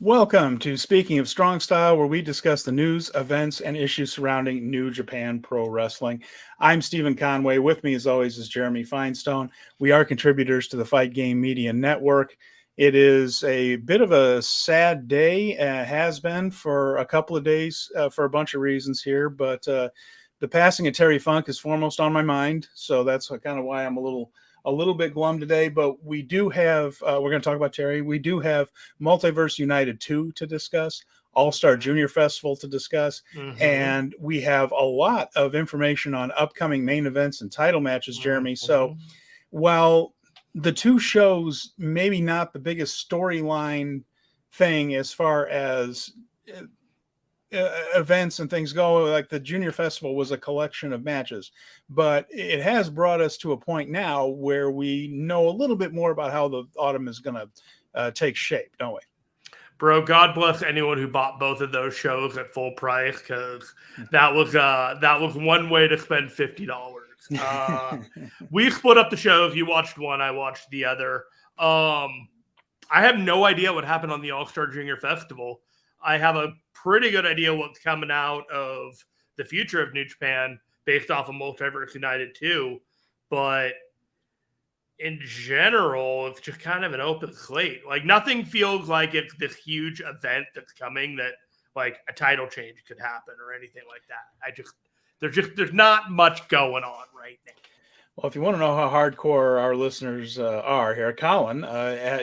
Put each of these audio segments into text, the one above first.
Welcome to Speaking of Strong Style, where we discuss the news, events, and issues surrounding New Japan Pro Wrestling. I'm Steven Conway. With me, as always, is Jeremy Finestone. We are contributors to the Fight Game Media Network. It is a bit of a sad day, has been for a couple of days for a bunch of reasons here, but the passing of Terry Funk is foremost on my mind, so that's kind of why I'm a little bit glum today. But we do have, we're going to talk about Terry. We do have Multiverse United 2 to discuss, All-Star Junior Festival to discuss, and we have a lot of information on upcoming main events and title matches, Jeremy. So while the two shows maybe not the biggest storyline thing as far as events and things go, like the Junior Festival was a collection of matches, but it has brought us to a point now where we know a little bit more about how the autumn is going to take shape, don't we? Bro, God bless anyone who bought both of those shows at full price, because that was one way to spend $50. We split up the shows. You watched one, I watched the other. I have no idea what happened on the All-Star Junior Festival. I have a pretty good idea what's coming out of the future of New Japan based off of Multiverse United 2, but in general, it's just kind of an open slate. Like, nothing feels like it's this huge event that's coming that, like, a title change could happen or anything like that. There's not much going on right now. Well, if you want to know how hardcore our listeners are here, Colin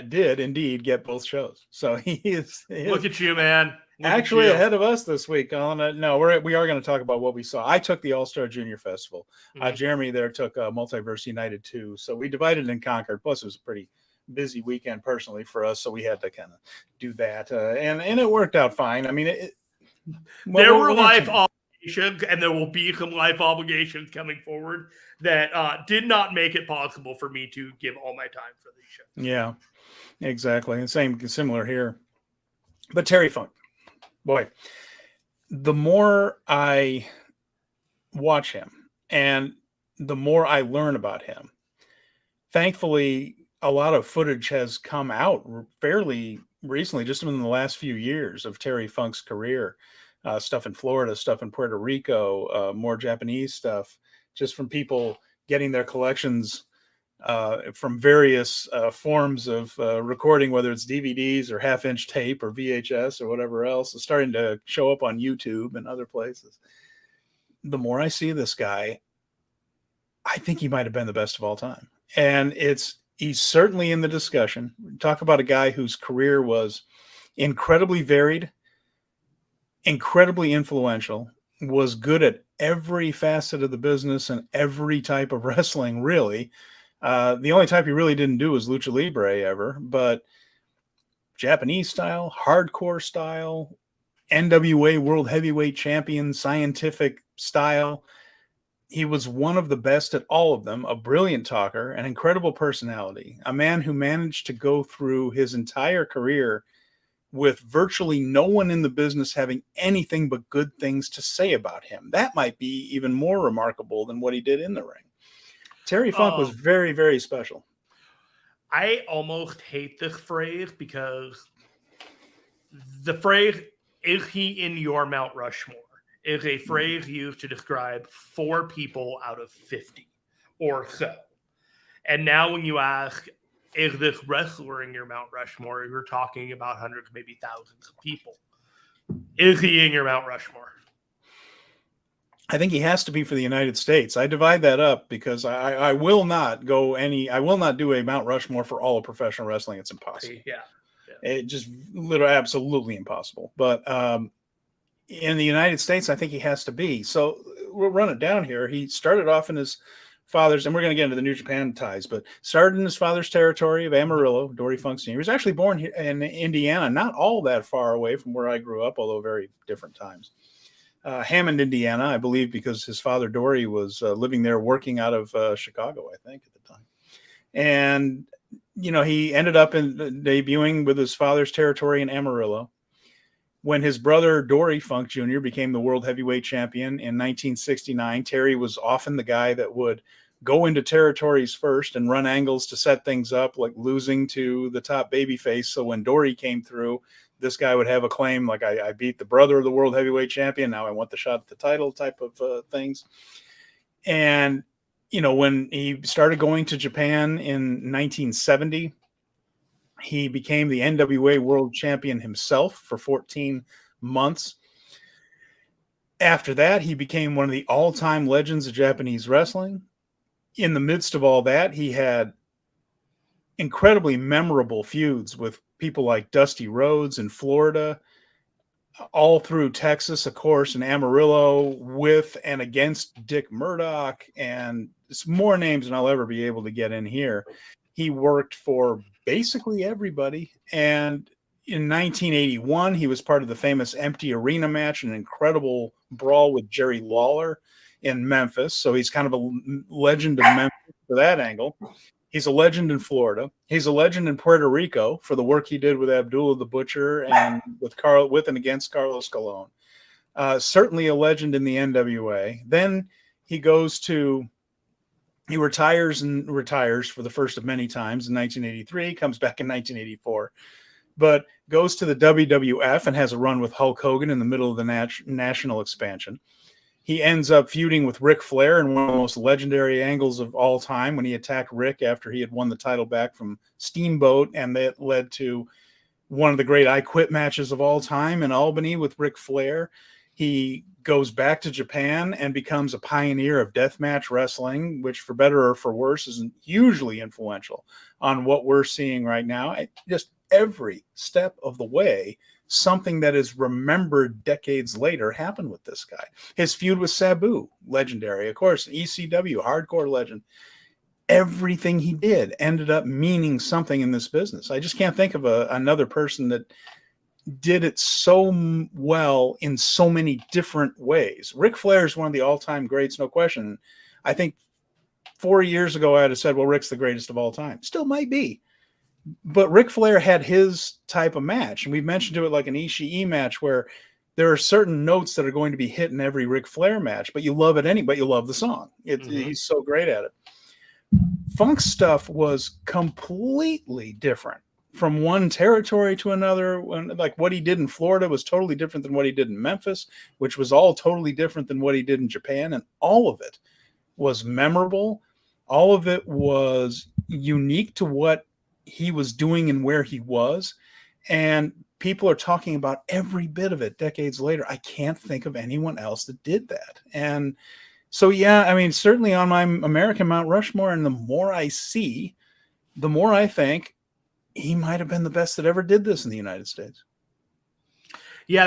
did indeed get both shows. So he is Look at you, man. Actually ahead of us this week, Colin. No, we are going to talk about what we saw. I took the All-Star Junior Festival. Jeremy there took Multiverse United 2. So we divided and conquered. Plus, it was a pretty busy weekend personally for us, so we had to kind of do that. And it worked out fine. I mean, there were life obligations, and there will be some life obligations coming forward that did not make it possible for me to give all my time for these shows. Yeah, exactly. And similar here. But Terry Funk, boy, the more I watch him and the more I learn about him, thankfully, a lot of footage has come out fairly recently, just in the last few years, of Terry Funk's career. Stuff in Florida, stuff in Puerto Rico, more Japanese stuff, just from people getting their collections from various forms of recording, whether it's DVDs or half-inch tape or VHS or whatever else. It's starting to show up on YouTube and other places. The more I see this guy, I think he might have been the best of all time. And he's certainly in the discussion. Talk about a guy whose career was incredibly varied, incredibly influential, was good at every facet of the business and every type of wrestling, really. The only type he really didn't do was Lucha Libre ever, but Japanese style, hardcore style, NWA World Heavyweight Champion, scientific style. He was one of the best at all of them, a brilliant talker, an incredible personality, a man who managed to go through his entire career with virtually no one in the business having anything but good things to say about him. That might be even more remarkable than what he did in the ring. Terry Funk was very, very special. I almost hate this phrase, because the phrase, "is he in your Mount Rushmore?" is a phrase used to describe 4 people out of 50 or so. And now when you ask, is this wrestler in your Mount Rushmore, you're talking about hundreds, maybe thousands of people. Is he in your Mount Rushmore? I think he has to be for the United States. I divide that up because I will not do a Mount Rushmore for all of professional wrestling. It's impossible. Yeah. It just literally absolutely impossible. But in the United States, I think he has to be. So we'll run it down here. He started off in his father's, and we're going to get into the New Japan ties, but started in his father's territory of Amarillo, Dory Funk Sr. He was actually born here in Indiana, not all that far away from where I grew up, although very different times. Hammond, Indiana, I believe, because his father, Dory, was living there working out of Chicago, I think, at the time. And, he ended up debuting with his father's territory in Amarillo. When his brother, Dory Funk Jr., became the World Heavyweight Champion in 1969, Terry was often the guy that would go into territories first and run angles to set things up, like losing to the top babyface. So when Dory came through, this guy would have a claim like I beat the brother of the world heavyweight champion. Now I want the shot at the title type of things. And, when he started going to Japan in 1970, he became the NWA world champion himself for 14 months. After that, he became one of the all-time legends of Japanese wrestling. In the midst of all that, he had incredibly memorable feuds with people like Dusty Rhodes in Florida, all through Texas, of course, and Amarillo, with and against Dick Murdoch, and it's more names than I'll ever be able to get in here. He worked for basically everybody, and in 1981, he was part of the famous empty arena match, an incredible brawl with Jerry Lawler in Memphis. So he's kind of a legend of Memphis for that angle. He's a legend in Florida. He's a legend in Puerto Rico for the work he did with Abdullah the Butcher and with and against Carlos Colon. Certainly a legend in the NWA. Then he retires for the first of many times in 1983, comes back in 1984, but goes to the WWF and has a run with Hulk Hogan in the middle of the national expansion. He ends up feuding with Ric Flair in one of the most legendary angles of all time when he attacked Ric after he had won the title back from Steamboat, and that led to one of the great I Quit matches of all time in Albany with Ric Flair. He goes back to Japan and becomes a pioneer of deathmatch wrestling, which for better or for worse is hugely influential on what we're seeing right now. Just every step of the way, something that is remembered decades later happened with this guy. His feud with Sabu, legendary. Of course, ECW, hardcore legend. Everything he did ended up meaning something in this business. I just can't think of another person that did it so well in so many different ways. Ric Flair is one of the all-time greats, no question. I think 4 years ago, I'd have said, well, Ric's the greatest of all time. Still might be. But Ric Flair had his type of match, and we've mentioned to it like an Ishii match where there are certain notes that are going to be hit in every Ric Flair match, but you love it but you love the song. He's so great at it. Funk's stuff was completely different from one territory to another. Like what he did in Florida was totally different than what he did in Memphis, which was all totally different than what he did in Japan, and all of it was memorable. All of it was unique to what he was doing and where he was, and people are talking about every bit of it decades later. I can't think of anyone else that did that. And so, yeah, I mean, certainly on my American Mount Rushmore, and the more I see, the more I think he might have been the best that ever did this in the United States. Yeah,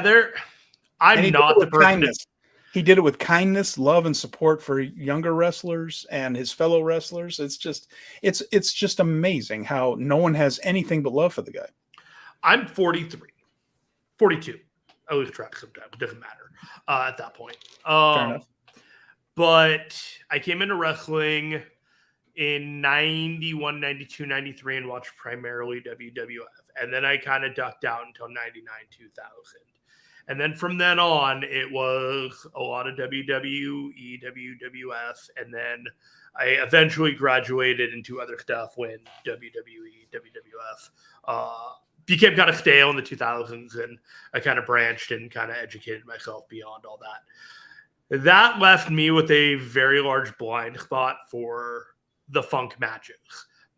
I'm not the person. He did it with kindness, love, and support for younger wrestlers and his fellow wrestlers. It's just amazing how no one has anything but love for the guy. I'm 43, 42. I lose track sometimes. It doesn't matter at that point. Fair enough. But I came into wrestling in 91, 92, 93 and watched primarily WWF. And then I kind of ducked out until 99, 2000. And then from then on, it was a lot of WWE, WWF, and then I eventually graduated into other stuff when WWE, WWF became kind of stale in the 2000s, and I kind of branched and kind of educated myself beyond all that. That left me with a very large blind spot for the Funk matches.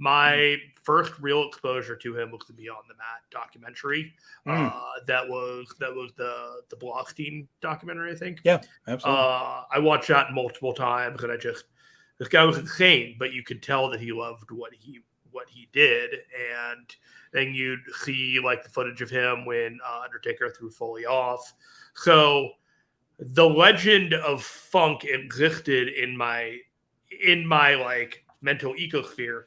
My first real exposure to him was the Beyond the Mat documentary. That was the Blockstein documentary, I think. Yeah, absolutely. I watched that multiple times, and this guy was insane, but you could tell that he loved what he did. And then you'd see like the footage of him when Undertaker threw Foley off. So the legend of Funk existed in my like mental ecosphere.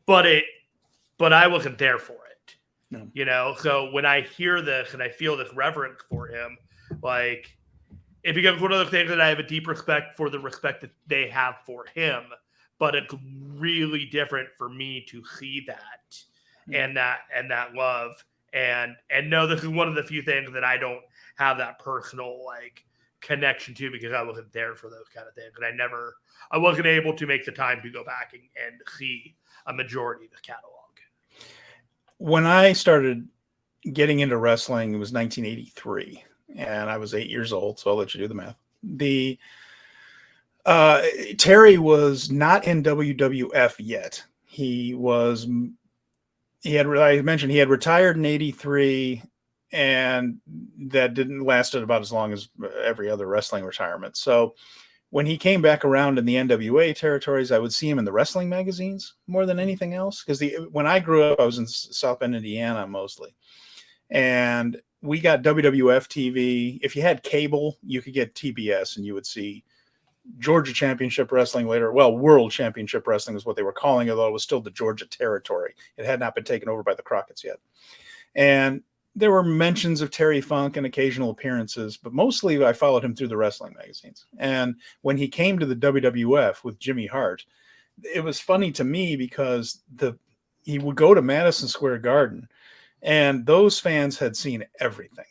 But I wasn't there for it, no. You know? So when I hear this and I feel this reverence for him, like it becomes one of those things that I have a deep respect for the respect that they have for him, but it's really different for me to see that and that love and no, this is one of the few things that I don't have that personal like connection to because I wasn't there for those kind of things. And I wasn't able to make the time to go back and see a majority of the catalog. When I started getting into wrestling, it was 1983, and I was 8 years old, so I'll let you do the math. Terry was not in WWF yet. I mentioned he had retired in 83, and that didn't lasted about as long as every other wrestling retirement. So when he came back around in the NWA territories, I would see him in the wrestling magazines more than anything else. Because when I grew up, I was in South Bend, Indiana, mostly. And we got WWF TV. If you had cable, you could get TBS, and you would see Georgia Championship Wrestling later. Well, World Championship Wrestling is what they were calling it, although it was still the Georgia territory. It had not been taken over by the Crockett's yet. And there were mentions of Terry Funk and occasional appearances, but mostly I followed him through the wrestling magazines. And when he came to the WWF with Jimmy Hart, it was funny to me because he would go to Madison Square Garden, and those fans had seen everything.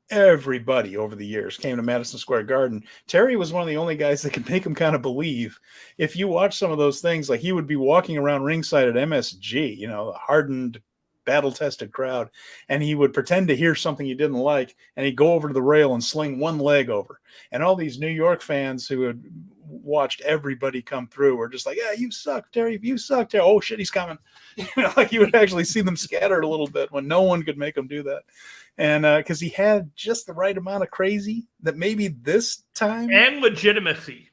Everybody over the years came to Madison Square Garden. Terry was one of the only guys that could make him kind of believe. If you watch some of those things, like he would be walking around ringside at MSG, the hardened, battle-tested crowd, and he would pretend to hear something he didn't like, and he'd go over to the rail and sling one leg over. And all these New York fans who had watched everybody come through were just like, yeah, you suck, Terry. You suck, Terry. Oh, shit, he's coming. Like you would actually see them scattered a little bit when no one could make him do that. And because he had just the right amount of crazy that maybe this time. And legitimacy.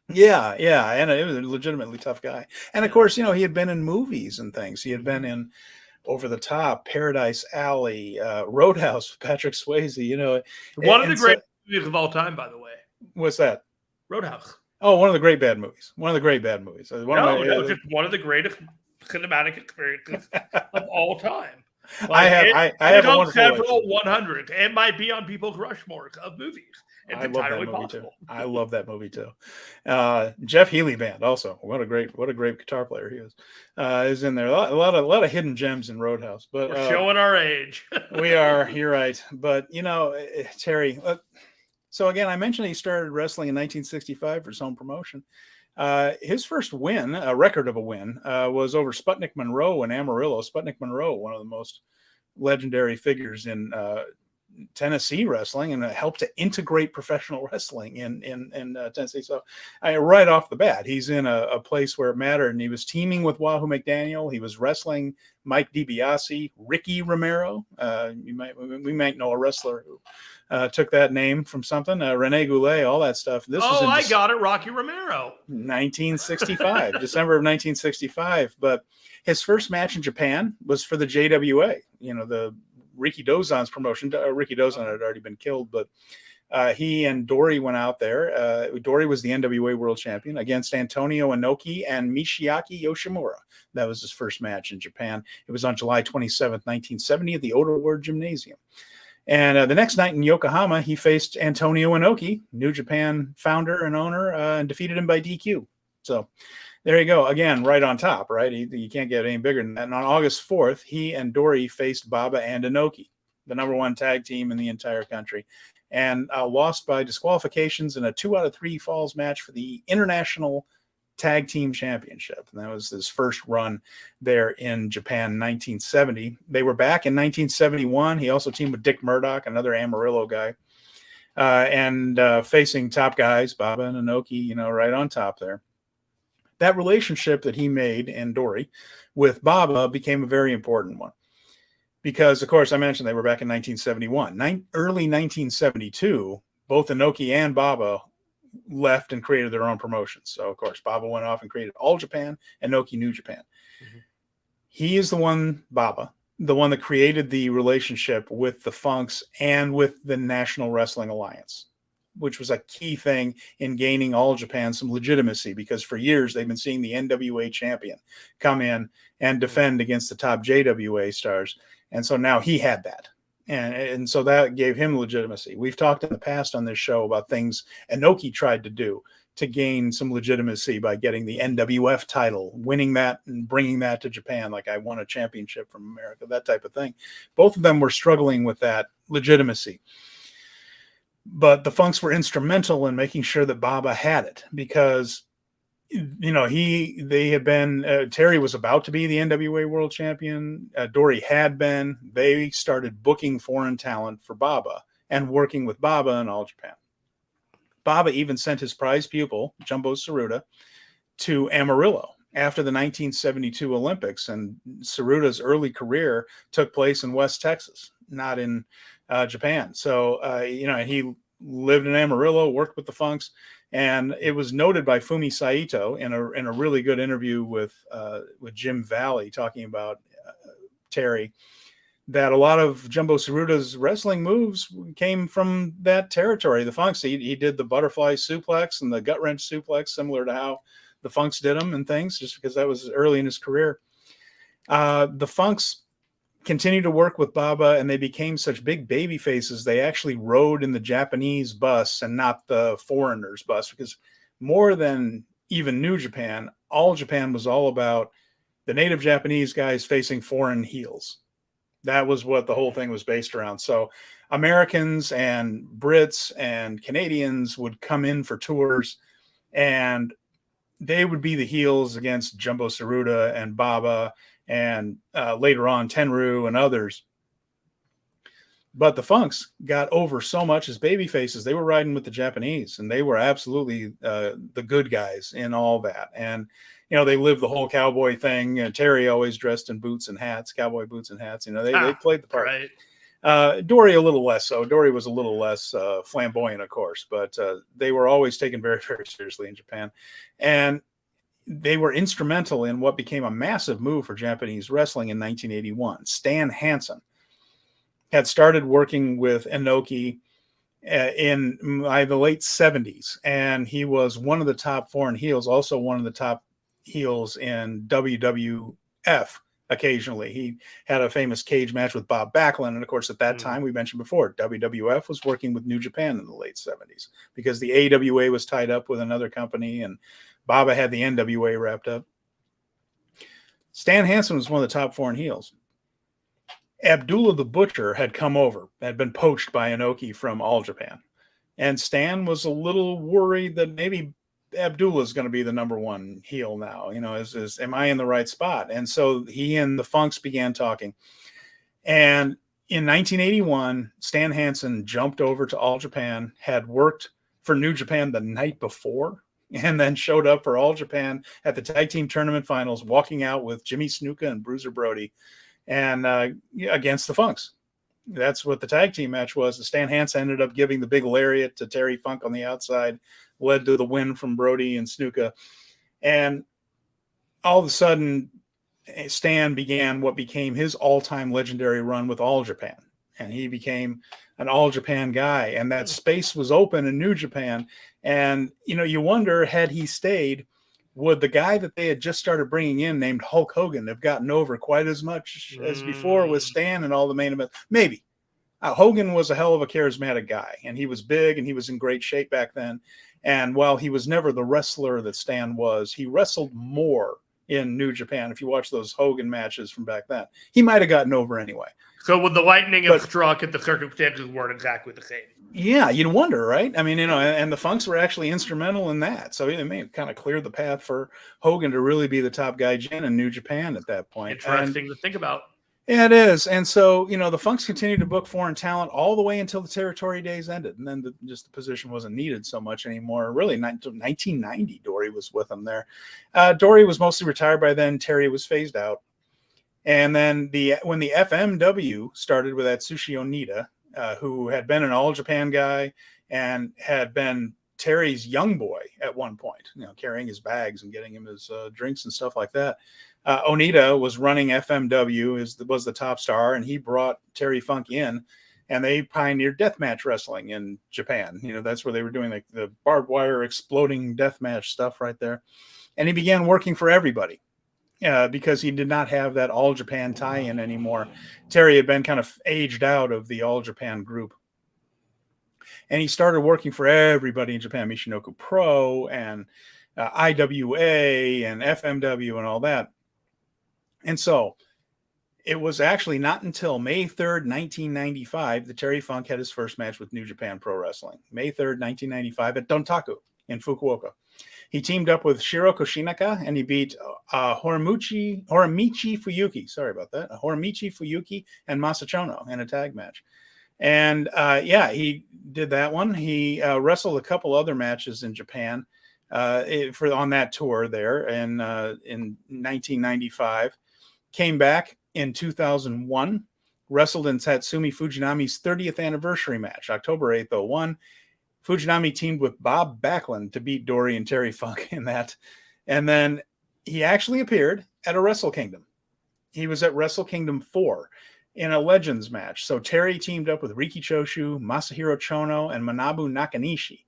Yeah. And it was a legitimately tough guy. And of course, he had been in movies and things. He had been in Over the Top, Paradise Alley, Roadhouse with Patrick Swayze, One of the great movies of all time, by the way. What's that? Roadhouse. Oh, one of the great bad movies. Just one of the greatest cinematic experiences of all time. I have a wonderful several 100. It might be on people's Rushmore of movies. It's entirely possible. I love that movie too. Jeff Healey Band also. What a great guitar player he is in there. A lot of hidden gems in Roadhouse. But we're showing our age. We are. You're right. But Terry. So again, I mentioned he started wrestling in 1965 for his home promotion. His first win, a record of a win, was over Sputnik Monroe in Amarillo. Sputnik Monroe, one of the most legendary figures in Tennessee wrestling, and helped to integrate professional wrestling in Tennessee. So right off the bat, he's in a place where it mattered, and he was teaming with Wahoo McDaniel. He was wrestling Mike DiBiase, Ricky Romero. We might know a wrestler who took that name from something. Rene Goulet, all that stuff. I got it, Rocky Romero. 1965, December of 1965. But his first match in Japan was for the JWA, the Ricky Dozan's promotion. Ricky Dozan had already been killed, but he and Dory went out there. Dory was the NWA World Champion against Antonio Inoki and Mishiaki Yoshimura. That was his first match in Japan. It was on July 27th, 1970 at the Oda Ward Gymnasium. And the next night in Yokohama, he faced Antonio Inoki, New Japan founder and owner, and defeated him by DQ. So there you go. Again, right on top, right? You can't get any bigger than that. And on August 4th, he and Dory faced Baba and Inoki, the number one tag team in the entire country, and lost by disqualifications in a 2 out of 3 falls match for the International Tag Team Championship. And that was his first run there in Japan in 1970. They were back in 1971. He also teamed with Dick Murdoch, another Amarillo guy, and facing top guys, Baba and Inoki, right on top there. That relationship that he made and Dory with Baba became a very important one because, of course, I mentioned they were back in 1971. Early 1972, both Inoki and Baba left and created their own promotions. So, of course, Baba went off and created All Japan, Inoki New Japan. Mm-hmm. He is the one that created the relationship with the Funks and with the National Wrestling Alliance, which was a key thing in gaining All Japan some legitimacy, because for years they've been seeing the NWA champion come in and defend against the top JWA stars. And so now he had that. And so that gave him legitimacy. We've talked in the past on this show about things Inoki tried to do to gain some legitimacy by getting the NWF title, winning that and bringing that to Japan. Like, I won a championship from America, that type of thing. Both of them were struggling with that legitimacy. But the Funks were instrumental in making sure that Baba had it, because they had been, Terry was about to be the NWA world champion. Dory had been. They started booking foreign talent for Baba and working with Baba in All Japan. Baba even sent his prize pupil, Jumbo Tsuruta, to Amarillo after the 1972 Olympics. And Tsuruta's early career took place in West Texas, not in Japan. So, he lived in Amarillo, worked with the Funks. And it was noted by Fumi Saito in a really good interview with Jim Valley talking about Terry, that a lot of Jumbo Tsuruta's wrestling moves came from that territory. The Funks, he did the butterfly suplex and the gut wrench suplex, similar to how the Funks did them and things, just because that was early in his career. The Funks continued to work with Baba, and they became such big baby faces. They actually rode in the Japanese bus and not the foreigners bus, because more than even New Japan, All Japan was all about the native Japanese guys facing foreign heels. That was what the whole thing was based around. So Americans and Brits and Canadians would come in for tours, and they would be the heels against Jumbo Tsuruta and Baba, and later on Tenryu and others. But the Funks got over so much as baby faces. They were riding with the Japanese, and they were absolutely the good guys in all that. And, they lived the whole cowboy thing. And Terry always dressed in boots and hats, cowboy boots and hats. They played the part. Right. Dory a little less so. Dory was a little less flamboyant, of course, but they were always taken very, very seriously in Japan. And they were instrumental in what became a massive move for Japanese wrestling in 1981. Stan Hansen had started working with Inoki in the late 70s, and he was one of the top foreign heels, also one of the top heels in WWF occasionally. He had a famous cage match with Bob Backlund, and of course at that time, we mentioned before, WWF was working with New Japan in the late 70s because the AWA was tied up with another company, and Baba had the NWA wrapped up. Stan Hansen was one of the top foreign heels. Abdullah the Butcher had come over, had been poached by Inoki from All Japan. And Stan was a little worried that maybe Abdullah is going to be the number one heel now. Am I in the right spot? And so he and the Funks began talking. And in 1981, Stan Hansen jumped over to All Japan, had worked for New Japan the night before, and then showed up for All Japan at the tag team tournament finals, walking out with Jimmy Snuka and Bruiser Brody, and against the Funks. That's what the tag team match was. Stan Hansen ended up giving the big lariat to Terry Funk on the outside, led to the win from Brody and Snuka. And all of a sudden, Stan began what became his all-time legendary run with All Japan. And he became an All Japan guy. And that space was open in New Japan. And, you wonder, had he stayed, would the guy that they had just started bringing in named Hulk Hogan have gotten over quite as much as before with Stan and all the main events? Maybe. Hogan was a hell of a charismatic guy, and he was big, and he was in great shape back then. And while he was never the wrestler that Stan was, he wrestled more in New Japan. If you watch those Hogan matches from back then, he might have gotten over anyway. So would the lightning have struck if the circumstances weren't exactly the same? Yeah, you'd wonder, right? I mean, and the Funks were actually instrumental in that. So it may have kind of cleared the path for Hogan to really be the top guy in New Japan at that point. Interesting to think about. Yeah, it is. And so, the Funks continued to book foreign talent all the way until the territory days ended. And then the position wasn't needed so much anymore. Really, until 1990, Dory was with them there. Dory was mostly retired by then. Terry was phased out. And then when the FMW started with Atsushi Onita, who had been an All Japan guy and had been Terry's young boy at one point, carrying his bags and getting him his drinks and stuff like that. Onita was running FMW, was the top star, and he brought Terry Funk in, and they pioneered deathmatch wrestling in Japan. That's where they were doing the barbed wire exploding deathmatch stuff right there. And he began working for everybody. Because he did not have that All Japan tie-in anymore. Terry had been kind of aged out of the All Japan group. And he started working for everybody in Japan, Michinoku Pro and IWA and FMW and all that. And so it was actually not until May 3rd, 1995, that Terry Funk had his first match with New Japan Pro Wrestling. May 3rd, 1995 at Dontaku in Fukuoka. He teamed up with Shiro Koshinaka, and he beat Horimichi Fuyuki. Sorry about that. Horimichi Fuyuki and Masachono in a tag match. And he did that one. He wrestled a couple other matches in Japan on that tour there in 1995. Came back in 2001. Wrestled in Tatsumi Fujinami's 30th anniversary match, October 8th, 01. Fujinami teamed with Bob Backlund to beat Dory and Terry Funk in that. And then he actually appeared at a Wrestle Kingdom. He was at Wrestle Kingdom 4 in a Legends match. So Terry teamed up with Riki Choshu, Masahiro Chono, and Manabu Nakanishi.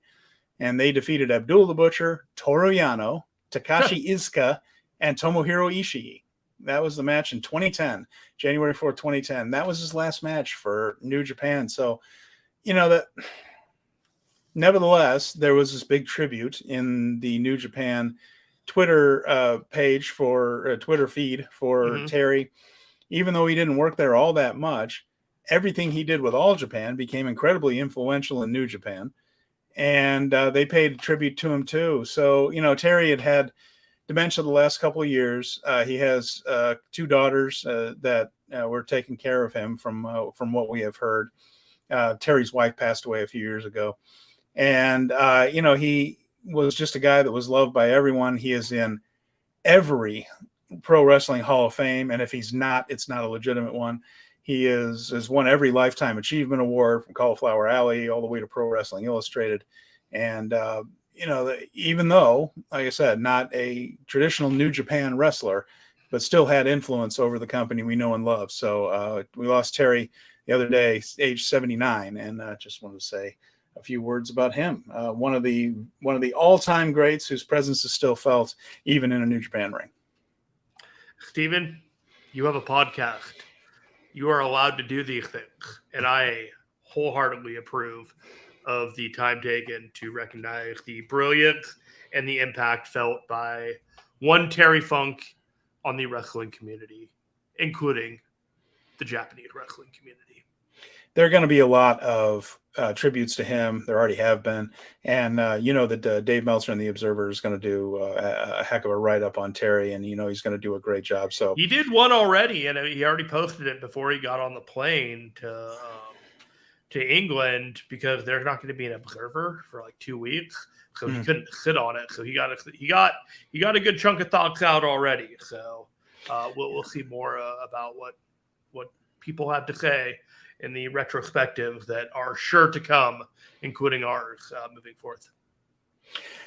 And they defeated Abdul the Butcher, Toru Yano, Takashi Iizuka, and Tomohiro Ishii. That was the match in 2010, January 4th, 2010. That was his last match for New Japan. So, that... Nevertheless, there was this big tribute in the New Japan Twitter page for Twitter feed for Terry. Even though he didn't work there all that much, everything he did with All Japan became incredibly influential in New Japan. And they paid tribute to him too. So, Terry had dementia the last couple of years. He has 2 daughters that were taking care of him from what we have heard. Terry's wife passed away a few years ago. And, he was just a guy that was loved by everyone. He is in every Pro Wrestling Hall of Fame. And if he's not, it's not a legitimate one. He has won every Lifetime Achievement Award from Cauliflower Alley all the way to Pro Wrestling Illustrated. And, even though, like I said, not a traditional New Japan wrestler, but still had influence over the company we know and love. So we lost Terry the other day, age 79. And just wanted to say a few words about him. One of the all-time greats whose presence is still felt even in a New Japan ring. Steven, you have a podcast. You are allowed to do these things, and I wholeheartedly approve of the time taken to recognize the brilliance and the impact felt by one Terry Funk on the wrestling community, including the Japanese wrestling community. There are going to be a lot of tributes to him. There already have been. And that Dave Meltzer and the Observer is going to do a heck of a write-up on Terry, and he's going to do a great job. So he did one already, and he already posted it before he got on the plane to England, because there's not going to be an Observer for like 2 weeks, so he couldn't sit on it. So he got a good chunk of thoughts out already. So we'll see more about what people have to say in the retrospectives that are sure to come, including ours, moving forth.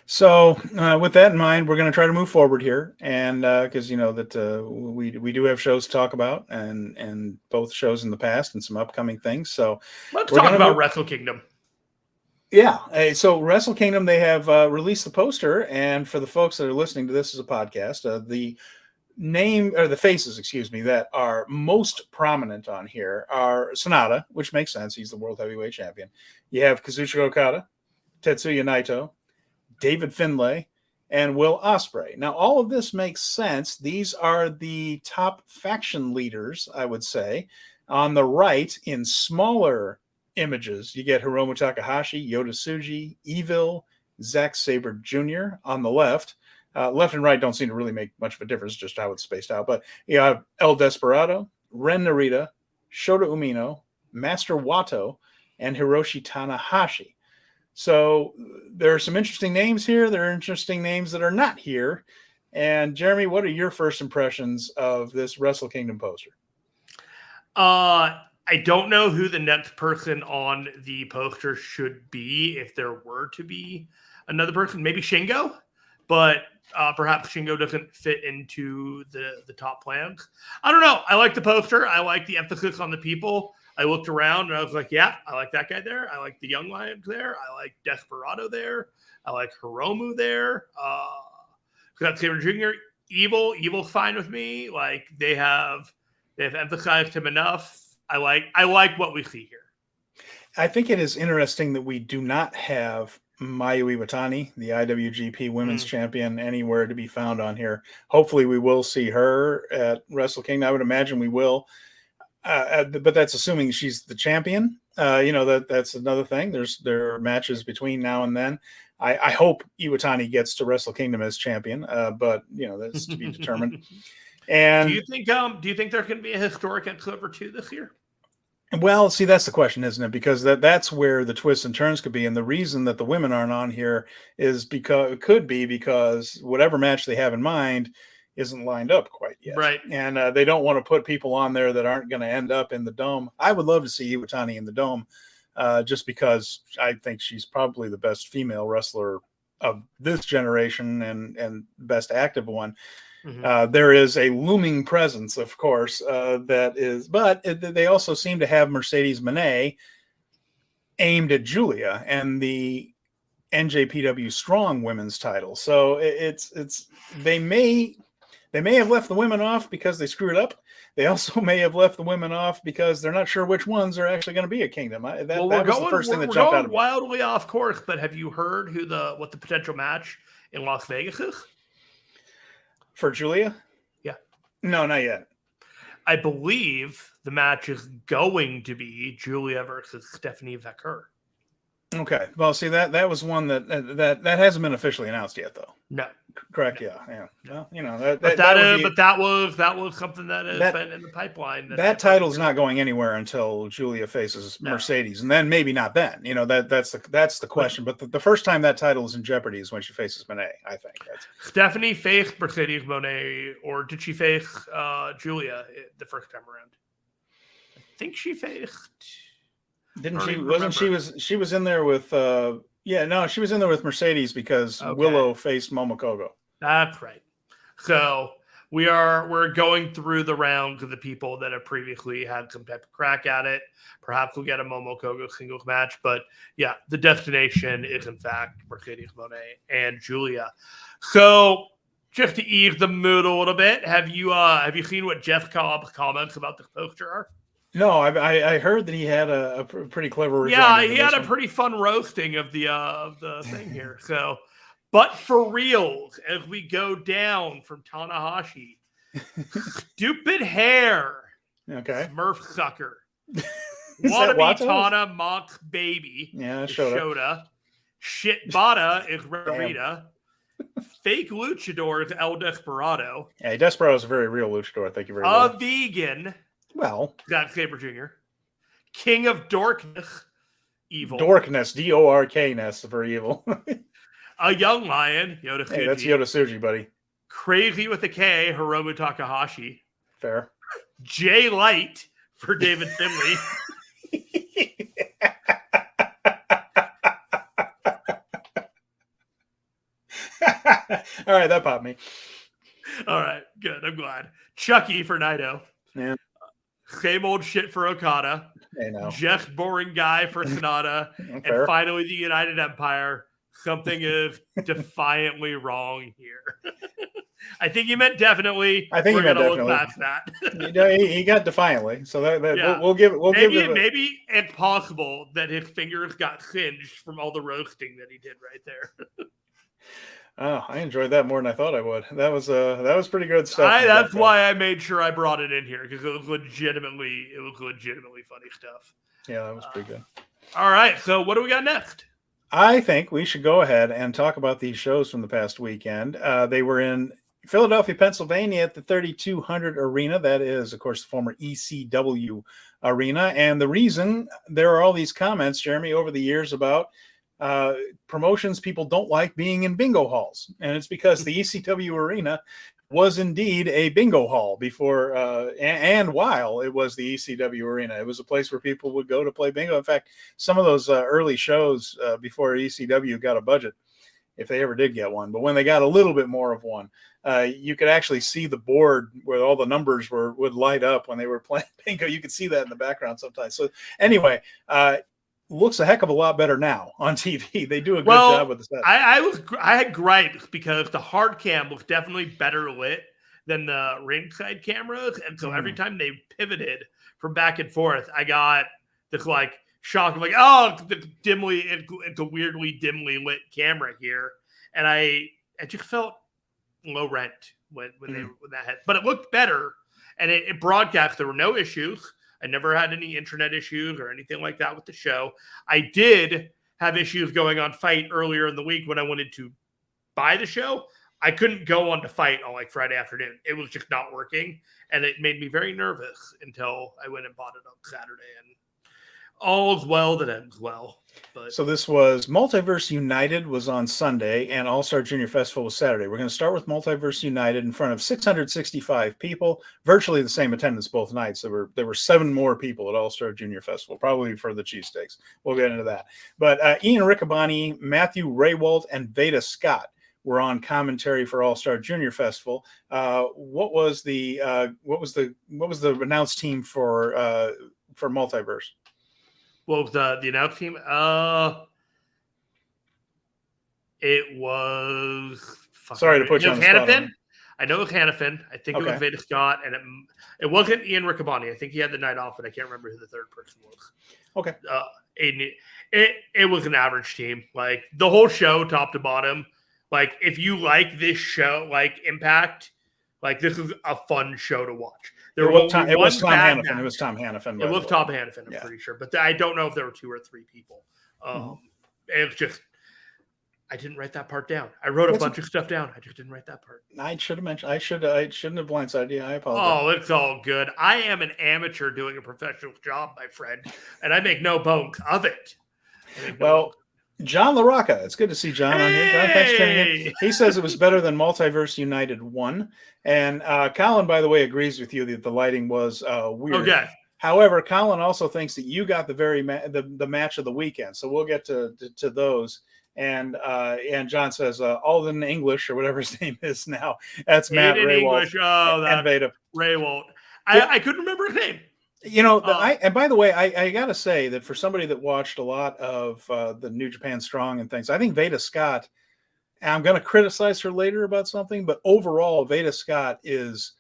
So with that in mind, we're going to try to move forward here. And because we do have shows to talk about, and both shows in the past and some upcoming things. So let's talk about Wrestle Kingdom. Yeah. So Wrestle Kingdom, they have released the poster. And for the folks that are listening to this as a podcast, the faces, that are most prominent on here are Sonata, which makes sense. He's the World Heavyweight Champion. You have Kazuchika Okada, Tetsuya Naito, David Finlay, and Will Ospreay. Now, all of this makes sense. These are the top faction leaders, I would say. On the right, in smaller images, you get Hiromu Takahashi, Yota Tsuji, Evil, Zack Sabre Jr. On the left. Left and right don't seem to really make much of a difference, just how it's spaced out. But you have El Desperado, Ren Narita, Shota Umino, Master Wato, and Hiroshi Tanahashi. So there are some interesting names here. There are interesting names that are not here. And Jeremy, what are your first impressions of this Wrestle Kingdom poster? I don't know who the next person on the poster should be, if there were to be another person. Maybe Shingo, but perhaps Shingo doesn't fit into the top plans. I don't know. I like the poster. I like the emphasis on the people. I looked around and I was like, yeah, I like that guy there. I like the Young Lions there. I like Desperado there. I like Hiromu there. Zack Sabre Jr. Evil's fine with me. Like they've emphasized him enough. I like what we see here. I think it is interesting that we do not have Mayu Iwatani, the IWGP Women's Champion, anywhere to be found on here. Hopefully we will see her at Wrestle Kingdom. I would imagine we will. But that's assuming she's the champion. That's another thing. There are matches between now and then. I hope Iwatani gets to Wrestle Kingdom as champion, but that's to be determined. And do you think there can be a historic Excalibur 2 this year? Well, see, that's the question, isn't it? Because that's where the twists and turns could be. And the reason that the women aren't on here is because whatever match they have in mind isn't lined up quite yet. Right. And they don't want to put people on there that aren't going to end up in the Dome. I would love to see Iwatani in the Dome just because I think she's probably the best female wrestler of this generation and best active one. There is a looming presence, of course, but they also seem to have Mercedes Moné aimed at Julia and the NJPW Strong Women's title. So they may have left the women off because they screwed up. They also may have left the women off because they're not sure which ones are actually going to be a Kingdom. That was the first thing that jumped out of me. Wildly off course, but have you heard what the potential match in Las Vegas is? For Julia? Yeah. No, not yet. I believe the match is going to be Julia versus Stephanie Vaquer. Okay. Well, see, that was one that hasn't been officially announced yet, though. No. Correct. No. Yeah. Well, that was something that has been in the pipeline. That title's not going anywhere until Julia faces Mercedes, and then maybe not then. That's the question. But the first time that title is in jeopardy is when she faces Moné. I think Stephanie faced Mercedes Moné, or did she face Julia the first time around? I think she faced. Didn't she? Wasn't she was in there with? She was in there with Mercedes because Willow faced Momokogo. That's right. So we're going through the rounds of the people that have previously had some type of crack at it. Perhaps we'll get a Momokogo singles match, but yeah, the destination is in fact Mercedes Moné and Julia. So just to ease the mood a little bit, have you seen what Jeff Cobb's comments about this poster are? No, I heard that he had a pretty clever. Yeah, he had a pretty fun roasting of the thing here. So, but for reals, as we go down from Tanahashi, stupid hair, okay, Smurf sucker, wannabe Tana mocks baby, Shota, shit Bada is Rita, fake luchador is El Desperado. Yeah, Desperado is a very real luchador. Thank you very much. A vegan. Well, Zack Sabre Jr., King of Dorkness, evil. Dorkness, Dorkness, for evil. A young lion, Yoda Tsuji. Hey, that's Yoda Tsuji, buddy. Crazy with a K, Hiromu Takahashi. Fair. J Light for David Finley. All right, that popped me. All right, good. I'm glad. Chucky for Naito. Yeah. Same old shit for Okada. Hey, no. Just boring guy for Sonata. And finally, the United Empire. Something is defiantly wrong here. I think he meant definitely. I think he meant definitely. Look past that. He got defiantly. So we'll give it. Maybe it's possible that his fingers got singed from all the roasting that he did right there. Oh, I enjoyed that more than I thought I would. That was pretty good stuff. That's why I made sure I brought it in here, because it was legitimately funny stuff. Yeah, that was pretty good. All right, so what do we got next? I think we should go ahead and talk about these shows from the past weekend. They were in Philadelphia, Pennsylvania at the 3200 Arena. That is, of course, the former ECW Arena. And the reason there are all these comments, Jeremy, over the years about promotions people don't like being in bingo halls, and it's because the ECW Arena was indeed a bingo hall before and while it was the ECW Arena. It was a place where people would go to play bingo. In fact, some of those early shows before ECW got a budget, if they ever did get one, but when they got a little bit more of one, you could actually see the board where all the numbers would light up when they were playing bingo. You could see that in the background sometimes. So anyway, looks a heck of a lot better now on TV. They do a good job with the set. I had gripes because the hard cam was definitely better lit than the ringside cameras, and so every time they pivoted from back and forth, I got this like shock of like, oh, it's a weirdly dimly lit camera here, and I just felt low rent when that had, but it looked better and it broadcast. There were no issues. I never had any internet issues or anything like that with the show. I did have issues going on Fight earlier in the week when I wanted to buy the show. I couldn't go on to Fight on like Friday afternoon. It was just not working, and it made me very nervous until I went and bought it on Saturday, and all's well that ends well. But so this was Multiverse United was on Sunday, and All-Star Junior Festival was Saturday. We're going to start with Multiverse United in front of 665 people, virtually the same attendance both nights. There were 7 more people at All-Star Junior Festival, probably for the cheesesteaks. We'll get into that. But Ian Riccaboni, Matthew Raywalt, and Veda Scott were on commentary for All-Star Junior Festival. What was the announced team for Multiverse? What was the announced team? It was. Sorry to put you on the spot. I know it was Hannafin. I think it was Veda Scott, and it wasn't Ian Riccaboni. I think he had the night off, but I can't remember who the third person was. Okay. It was an average team. Like the whole show, top to bottom. Like if you like this show, like Impact, like this is a fun show to watch. It was Tom Hannafin. It was Tom Hannafin. It was Tom Hannafin, I'm pretty sure. But I don't know if there were 2 or 3 people. It was just, I didn't write that part down. I wrote a bunch of stuff down. I just didn't write that part. I should have mentioned. I shouldn't have blindsided you. I apologize. Oh, it's all good. I am an amateur doing a professional job, my friend, and I make no bones of it. John LaRocca. It's good to see John on here. John, thanks for tuning in. He says it was better than Multiverse United 1. And Colin, by the way, agrees with you that the lighting was weird. Okay. However, Colin also thinks that you got the match of the weekend. So we'll get to those. And John says Alden English or whatever his name is now. That's Matt Raywalt. English. Oh, that's Raywalt. I couldn't remember his name. You know, and by the way, I got to say that for somebody that watched a lot of the New Japan Strong and things, I think Veda Scott, and I'm going to criticize her later about something, but overall, Veda Scott is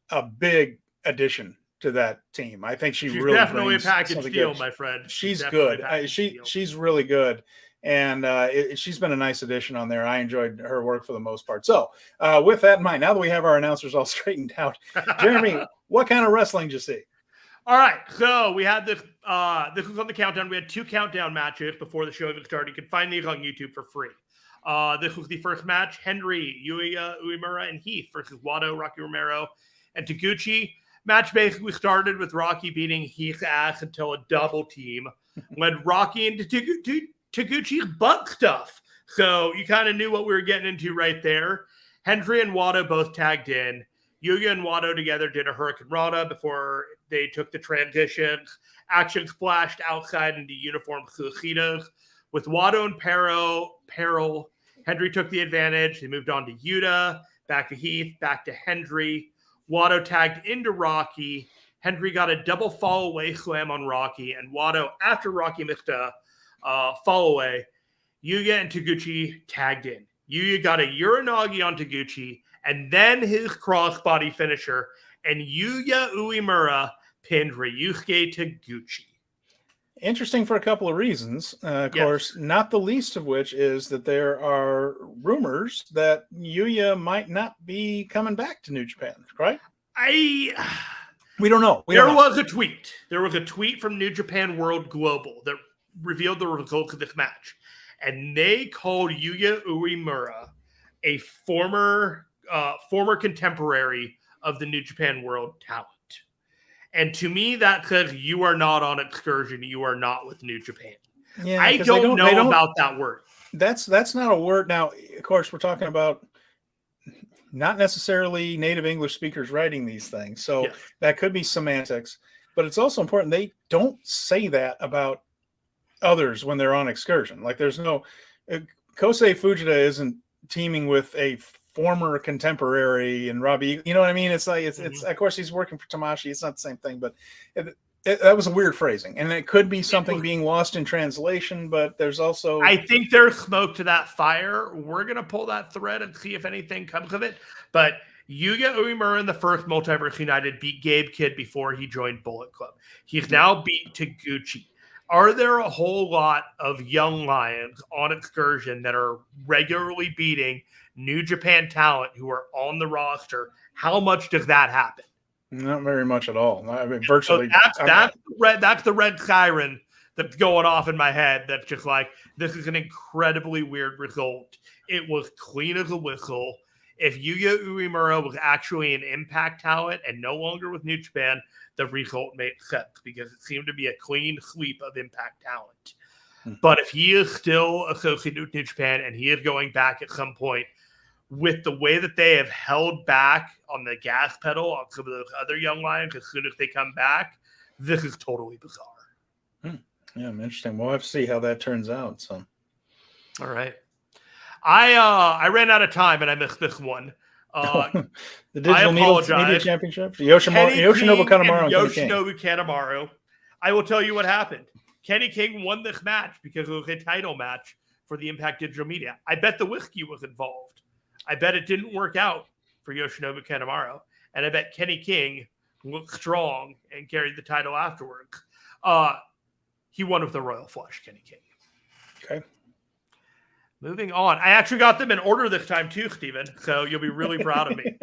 a big addition to that team. I think she's really definitely a package deal, my friend. She's good. She's really good. And she's been a nice addition on there. I enjoyed her work for the most part. So with that in mind, now that we have our announcers all straightened out, Jeremy, what kind of wrestling did you see? All right, so we had this. This was on the countdown. We had 2 countdown matches before the show even started. You can find these on YouTube for free. This was the first match: Henry, Yuya Uemura, and Heath versus Wado, Rocky Romero, and Taguchi. Match basically started with Rocky beating Heath's ass until a double team led Rocky into Taguchi's butt stuff. So you kind of knew what we were getting into right there. Henry and Wado both tagged in. Yuya and Wado together did a Hurricane Rana before they took the transitions. Action splashed outside into uniform suicidas. With Wado and Peril, Henry took the advantage. They moved on to Yuta, back to Heath, back to Henry. Wado tagged into Rocky. Henry got a double fall away slam on Rocky, and Wado, after Rocky missed a fall away, Yuya and Taguchi tagged in. Yuya got a Uranagi on Taguchi, and then his crossbody finisher, and Yuya Uemura pinned Ryusuke Taguchi. Interesting for a couple of reasons. Of course, not the least of which is that there are rumors that Yuya might not be coming back to New Japan, right? We don't know. There was a tweet. There was a tweet from New Japan World Global that revealed the results of this match. And they called Yuya Uemura a former contemporary of the New Japan World talent. And to me, that says you are not on excursion. You are not with New Japan. Yeah, I don't know about that word. That's not a word. Now, of course, we're talking about not necessarily native English speakers writing these things. So that could be semantics. But it's also important. They don't say that about others when they're on excursion. Like there's no Kosei Fujita isn't teaming with a former contemporary and Robbie, you know what I mean? It's like it's of course he's working for Tamashi. It's not the same thing, but that was a weird phrasing, and it could be something being lost in translation. But there's also, I think there's smoke to that fire. We're gonna pull that thread and see if anything comes of it. But Yuya Uemura in the first Multiverse United beat Gabe Kidd before he joined Bullet Club. He's now beat Taguchi. Are there a whole lot of young lions on excursion that are regularly beating New Japan talent who are on the roster? How much does that happen? Not very much at all. I mean, virtually. So that's the red siren that's going off in my head that's just like, this is an incredibly weird result. It was clean as a whistle. If Yuya Uemura was actually an Impact talent and no longer with New Japan, the result made sense because it seemed to be a clean sweep of Impact talent. But if he is still associated with New Japan and he is going back at some point, with the way that they have held back on the gas pedal on some of those other young lions as soon as they come back, this is totally bizarre. Yeah, interesting. We'll have to see how that turns out. So, all right. I ran out of time and I missed this one. The Digital Media Championship, Yoshinobu Kanemaru. I will tell you what happened. Kenny King won this match because it was a title match for the Impact Digital Media. I bet the whiskey was involved. I bet it didn't work out for Yoshinobu Kanemaru. And I bet Kenny King looked strong and carried the title afterwards. He won with the Royal Flush, Kenny King. Okay. Moving on. I actually got them in order this time too, Steven. So you'll be really proud of me.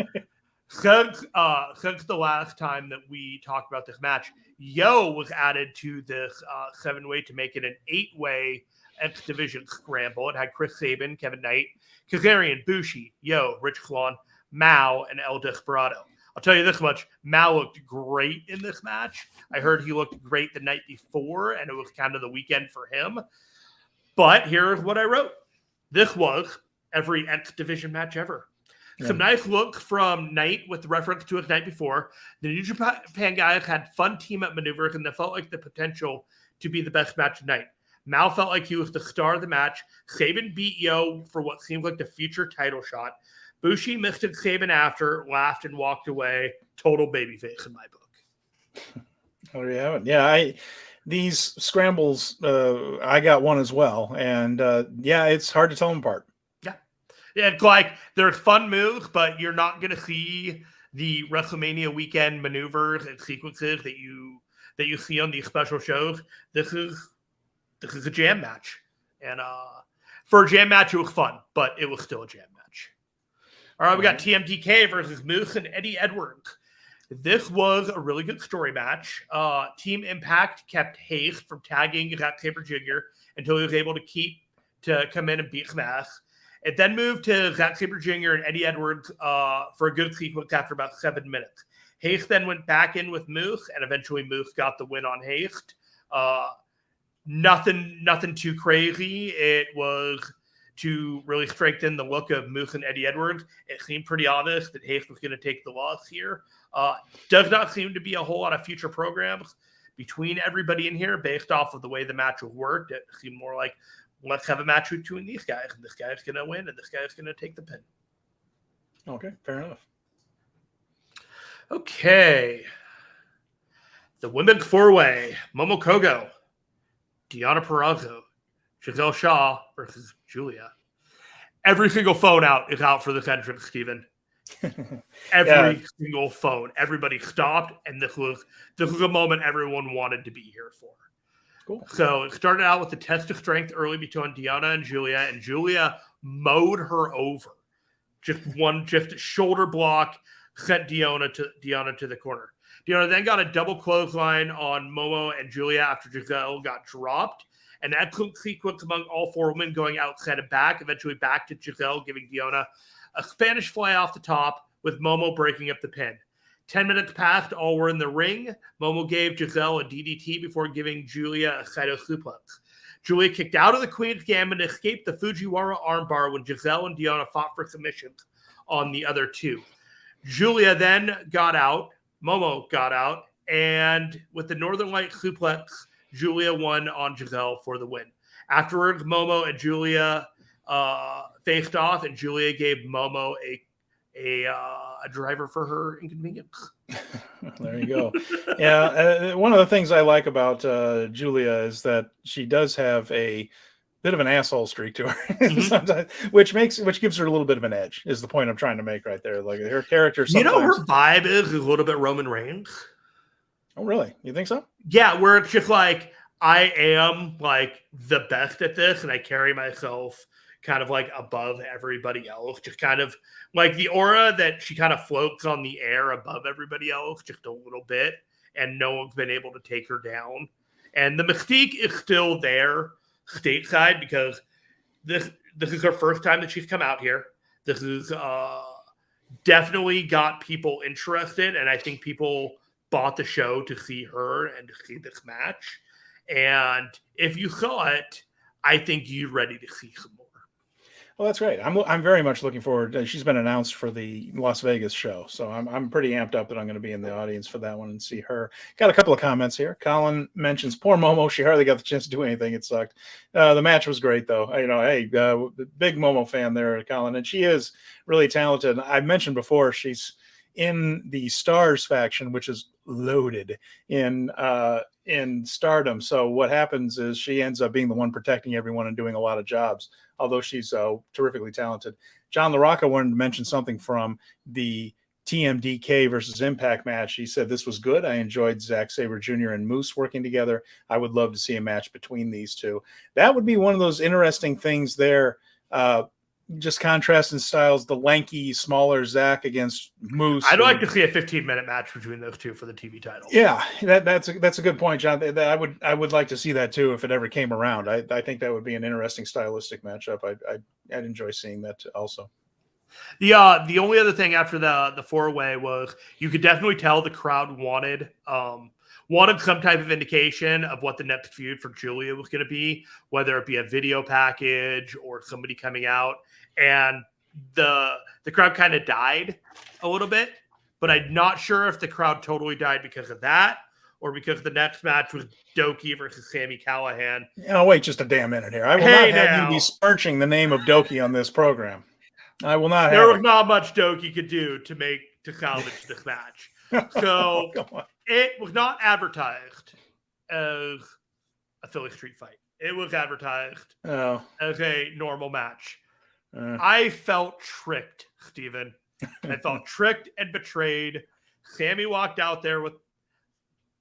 Since the last time that we talked about this match, Yo was added to this 7-way to make it an 8-way X Division scramble. It had Chris Sabin, Kevin Knight, Kazarian, Bushi, Yo, Rich Kwan, Mao, and El Desperado. I'll tell you this much. Mao looked great in this match. I heard he looked great the night before, and it was kind of the weekend for him. But here's what I wrote. This was every X Division match ever. Yeah. Some nice looks from Knight with reference to his night before. The New Japan guys had fun team-up maneuvers, and they felt like the potential to be the best match tonight. Mao felt like he was the star of the match. Sabin beat Yo for what seemed like the future title shot. Bushi missed it Sabin after, laughed, and walked away. Total babyface in my book. Oh, you have it. Yeah, these scrambles, I got one as well. And it's hard to tell them apart. Yeah, it's like there's fun moves, but you're not going to see the WrestleMania weekend maneuvers and sequences that you see on these special shows. This is a jam match, and for a jam match, it was fun, but it was still a jam match. All right, we got TMDK versus Moose and Eddie Edwards. This was a really good story match. Team Impact kept Hayes from tagging Zack Sabre Jr. until he was able to come in and beat some ass. It then moved to Zack Sabre Jr. and Eddie Edwards for a good sequence after about 7 minutes. Hayes then went back in with Moose, and eventually Moose got the win on Hayes. Nothing too crazy. It was to really strengthen the look of Moose and Eddie Edwards. It seemed pretty obvious that Hayes was going to take the loss here. Does not seem to be a whole lot of future programs between everybody in here based off of the way the match was worked. It seemed more like, let's have a match between these guys, and this guy's going to win, and this guy's going to take the pin. Okay, fair enough. Okay. The women's 4-way, Momo Kogo, Deonna Purrazzo, Giselle Shaw versus Julia. Every single phone is out for this entrance, Steven. Every single phone. Everybody stopped, and this was a moment everyone wanted to be here for. Cool. So it started out with the test of strength early between Deonna and Julia mowed her over. Just a shoulder block sent Deonna to the corner. Deonna then got a double clothesline on Momo and Julia after Giselle got dropped. An excellent sequence among all four women going outside and back, eventually back to Giselle, giving Deonna a Spanish fly off the top with Momo breaking up the pin. 10 minutes passed, all were in the ring. Momo gave Giselle a DDT before giving Julia a Saito suplex. Julia kicked out of the Queen's Gambit and escaped the Fujiwara armbar when Giselle and Deonna fought for submissions on the other two. Julia then got out, Momo got out, and with the Northern Light suplex, Julia won on Giselle for the win. Afterwards, Momo and Julia faced off, and Julia gave Momo a driver for her inconvenience. There you go. Yeah, one of the things I like about Julia is that she does have a bit of an asshole streak to her, sometimes, which gives her a little bit of an edge. Is the point I'm trying to make right there? Like her character, her vibe is a little bit Roman Reigns. Oh, really? You think so? Yeah, where it's just like I am like the best at this, and I carry myself kind of like above everybody else, just kind of like the aura that she kind of floats on the air above everybody else just a little bit, and no one's been able to take her down. And the mystique is still there stateside because this is her first time that she's come out here. This is definitely got people interested, and I think people bought the show to see her and to see this match. And if you saw it, I think you're ready to see some more. Well, that's great. I'm very much looking forward. She's been announced for the Las Vegas show, so I'm pretty amped up that I'm going to be in the audience for that one and see her. Got a couple of comments here. Colin mentions poor Momo. She hardly got the chance to do anything. It sucked. The match was great, though. Hey, big Momo fan there, Colin, and she is really talented. I mentioned before she's in the Stars faction, which is loaded in Stardom. So what happens is she ends up being the one protecting everyone and doing a lot of jobs, although she's terrifically talented. John LaRocca wanted to mention something from the TMDK versus Impact match. He said, this was good. I enjoyed Zack Sabre Jr. and Moose working together. I would love to see a match between these two. That would be one of those interesting things there. Just contrasting styles, the lanky, smaller Zack against Moose. I'd like to see a 15-minute match between those two for the TV title. Yeah, that's a good point, John. I would like to see that too if it ever came around. I think that would be an interesting stylistic matchup. I'd enjoy seeing that also. The only other thing after the 4-way was you could definitely tell the crowd wanted some type of indication of what the next feud for Julia was going to be, whether it be a video package or somebody coming out. And the crowd kind of died a little bit, but I'm not sure if the crowd totally died because of that or because the next match was Doki versus Sami Callihan. Wait just a damn minute here. I will not have you besmirching the name of Doki on this program. I will not. There was not much Doki could do to salvage this match. So it was not advertised as a Philly street fight. It was advertised as a normal match. I felt tricked, Steven. I felt tricked and betrayed. Sammy walked out there with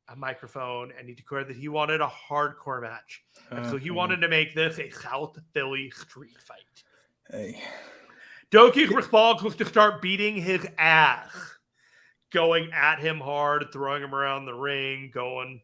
a microphone and he declared that he wanted a hardcore match. And so he wanted to make this a South Philly street fight. Hey. Doki's response was to start beating his ass, going at him hard, throwing him around the ring, going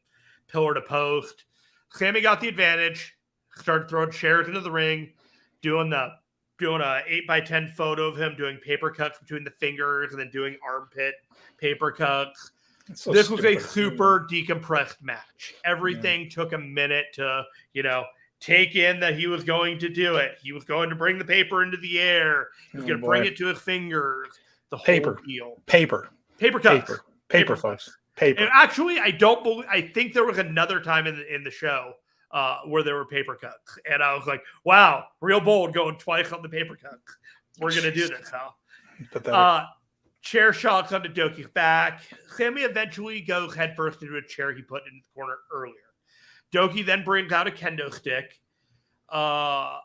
pillar to post. Sammy got the advantage, started throwing chairs into the ring, doing a 8x10 photo of him doing paper cuts between the fingers and then doing armpit paper cuts. So this was a super decompressed match. Everything took a minute to, take in that he was going to do it. He was going to bring the paper into the air. He was going to bring it to his fingers. The whole deal. Paper cuts. Paper, folks. Paper. And actually, I think there was another time in the show where there were paper cuts. And I was like, wow, real bold going twice on the paper cuts. We're going to do this, huh? Chair shots onto Doki's back. Sammy eventually goes headfirst into a chair he put in the corner earlier. Doki then brings out a kendo stick. But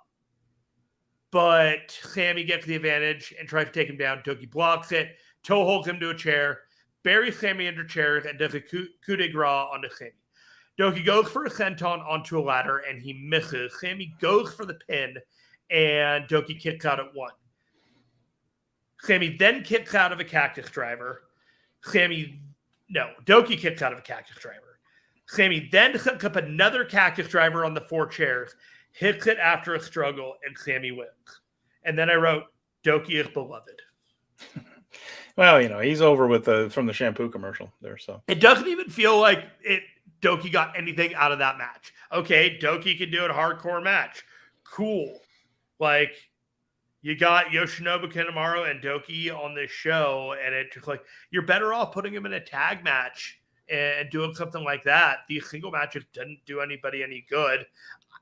Sammy gets the advantage and tries to take him down. Doki blocks it. Toe holds him to a chair. Buries Sammy under chairs and does a coup de grace onto Sammy. Doki goes for a senton onto a ladder and he misses. Sammy goes for the pin and Doki kicks out at 1. Sammy then kicks out of a cactus driver. Doki kicks out of a cactus driver. Sammy then sets up another cactus driver on the 4 chairs, hits it after a struggle, and Sammy wins. And then I wrote, Doki is beloved. Well, he's over from the shampoo commercial there. So it doesn't even feel like Doki got anything out of that match. Okay, Doki can do a hardcore match. Cool. Like, you got Yoshinobu Kanemaru and Doki on this show, and it's just like, you're better off putting him in a tag match and doing something like that. These single matches didn't do anybody any good.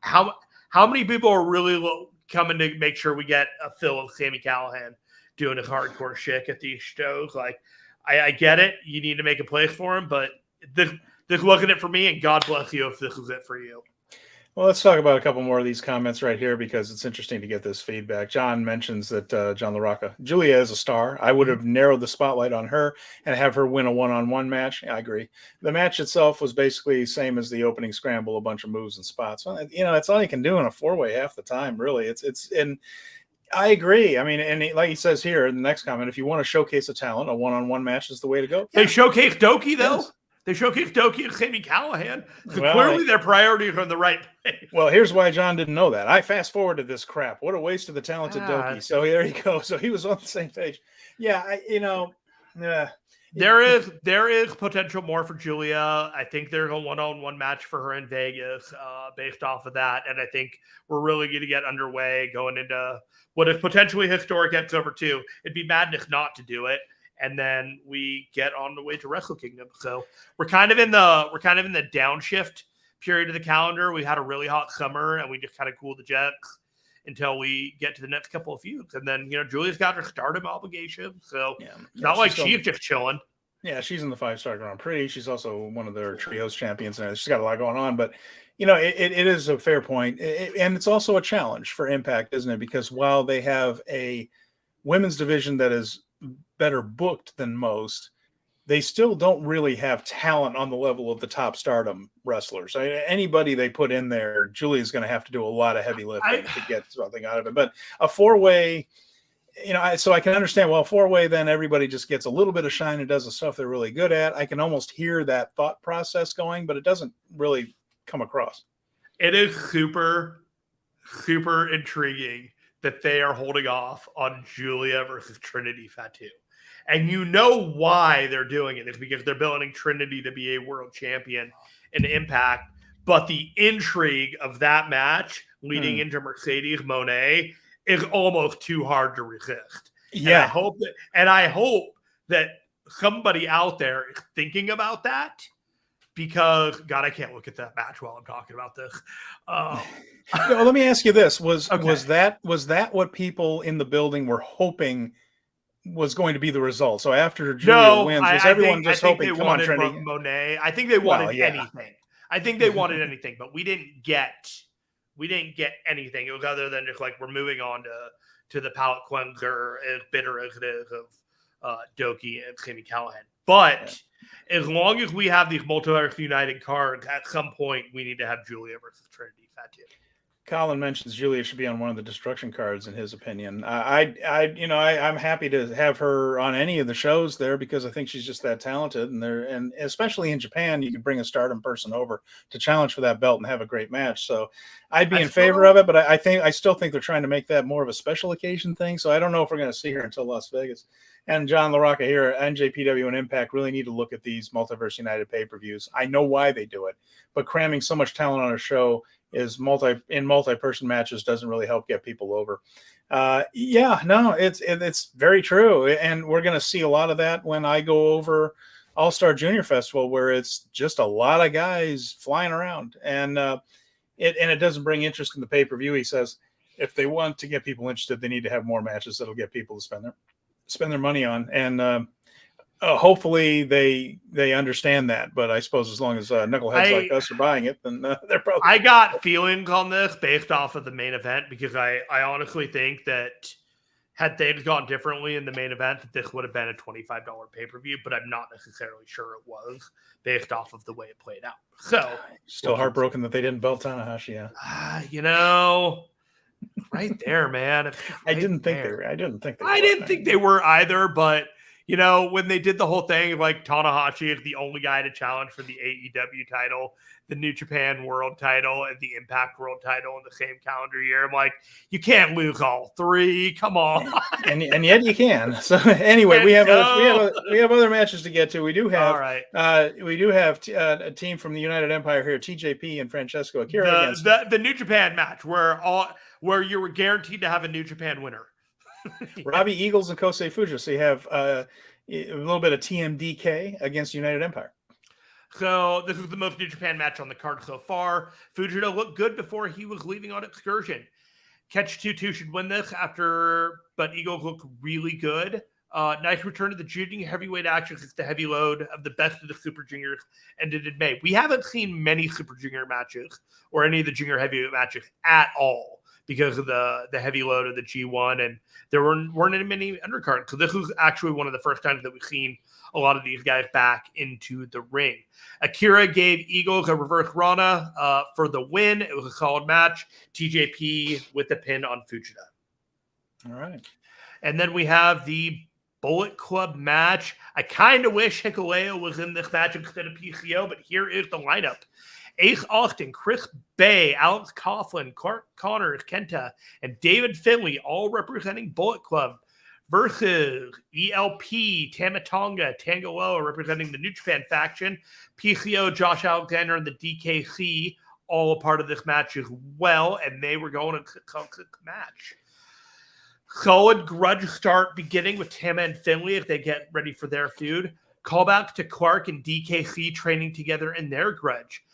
How many people are really coming to make sure we get a fill of Sami Callihan doing his hardcore shit at these shows? Like, I get it. You need to make a place for him, but this wasn't it for me, and God bless you if this was it for you. Well, let's talk about a couple more of these comments right here because it's interesting to get this feedback. John mentions that John LaRocca, Julia is a star. I would have narrowed the spotlight on her and have her win a one-on-one match. I agree. The match itself was basically the same as the opening scramble, a bunch of moves and spots. Well, that's all you can do in a 4-way half the time, really. And I agree. I mean, and like he says here in the next comment, if you want to showcase a talent, a one-on-one match is the way to go. They showcased Doki, though. Yes. They showcased Doki and Sami Callihan. So Well, clearly their priorities are in the right place. Well, here's why John didn't know that. I fast forwarded this crap. What a waste of the talented Doki. So there you go. So he was on the same page. Yeah, there is potential more for Julia. I think there's a one-on-one match for her in Vegas based off of that. And I think we're really going to get underway going into what is potentially historic episode 2. It'd be madness not to do it. And then we get on the way to Wrestle Kingdom. So we're kind of in the downshift period of the calendar. We had a really hot summer and we just kind of cooled the jets until we get to the next couple of feuds. And then, Julia's got her stardom obligation. So it's not like she's just chilling. Yeah, she's in the 5-star Grand Prix. She's also one of their trios champions. And she's got a lot going on. But, it is a fair point. And it's also a challenge for Impact, isn't it? Because while they have a women's division that is better booked than most, they still don't really have talent on the level of the top stardom wrestlers. Anybody they put in there, Julia's going to have to do a lot of heavy lifting to get something out of it. But a 4-way, so I can understand, well, 4-way, then everybody just gets a little bit of shine and does the stuff they're really good at. I can almost hear that thought process going, but it doesn't really come across. It is super, super intriguing that they are holding off on Julia versus Trinity Fatu. And you know why they're doing it. It's because they're building Trinity to be a world champion in Impact. But the intrigue of that match leading into Mercedes Moné is almost too hard to resist. Yeah. And I hope that somebody out there is thinking about that, because God, I can't look at that match while I'm talking about this. Let me ask you this: was that what people in the building were hoping was going to be the result? So after Julia wins, was everyone just hoping? Come on, Trinity. Monet. I think they wanted anything. I think they wanted anything, but we didn't get anything. It was other than just like we're moving on to the palate cleanser, as bitter as it is of Doki and Sami Callihan. But as long as we have these Multiverse United cards, at some point we need to have Julia versus Trinity Fatu. Colin mentions Julia should be on one of the destruction cards in his opinion. I'm happy to have her on any of the shows there because I think she's just that talented, and especially in Japan, you can bring a stardom person over to challenge for that belt and have a great match. So I'd be in favor of it, but I still think they're trying to make that more of a special occasion thing. So I don't know if we're going to see her until Las Vegas. And John LaRocca here, NJPW and Impact really need to look at these Multiverse United pay-per-views. I know why they do it, but cramming so much talent on a show is multi-person matches doesn't really help get people over. It's very true. And we're going to see a lot of that when I go over All-Star Junior Festival, where it's just a lot of guys flying around. And it doesn't bring interest in the pay-per-view. He says, if they want to get people interested, they need to have more matches that'll get people to spend their money on. And hopefully they understand that. But I suppose as long as knuckleheads like us are buying it, then they're probably. I got feelings on this based off of the main event, because I honestly think that had things gone differently in the main event, that this would have been a $25 pay-per-view, but I'm not necessarily sure it was based off of the way it played out. So still heartbroken that they didn't belt Tanahashi. Right there, man. I didn't think they were either, but when they did the whole thing of like Tanahashi is the only guy to challenge for the AEW title, the New Japan World title, and the Impact World title in the same calendar year, I'm like, you can't lose all three. Come on. and yet you can. So anyway, we have other matches to get to. We do have a team from the United Empire here, TJP and Francesco Akira against the New Japan match where you were guaranteed to have a New Japan winner. Robbie Eagles and Kosei Fujita. So you have a little bit of TMDK against United Empire. So this is the most New Japan match on the card so far. Fujita looked good before he was leaving on excursion. Catch 2-2 should win this but Eagles looked really good. Nice return to the junior heavyweight action since the heavy load of the best of the Super Juniors ended in May. We haven't seen many Super Junior matches or any of the junior heavyweight matches at all because of the heavy load of the G1, and there weren't many undercards. So this was actually one of the first times that we've seen a lot of these guys back into the ring. Akira gave Eagles a reverse Rana for the win. It was a solid match. TJP with the pin on Fujita. All right. And then we have the Bullet Club match. I kind of wish Hikuleo was in this match instead of PCO, but here is the lineup. Ace Austin, Chris Bay, Alex Coughlin, Clark Connors, Kenta, and David Finlay, all representing Bullet Club, versus ELP, Tamatonga, Tangaloa, representing the New Japan faction, PCO, Josh Alexander, and the DKC, all a part of this match as well, and they were going to click match. Solid grudge start beginning with Tama and Finlay as they get ready for their feud. Callback to Clark and DKC training together in their grudge.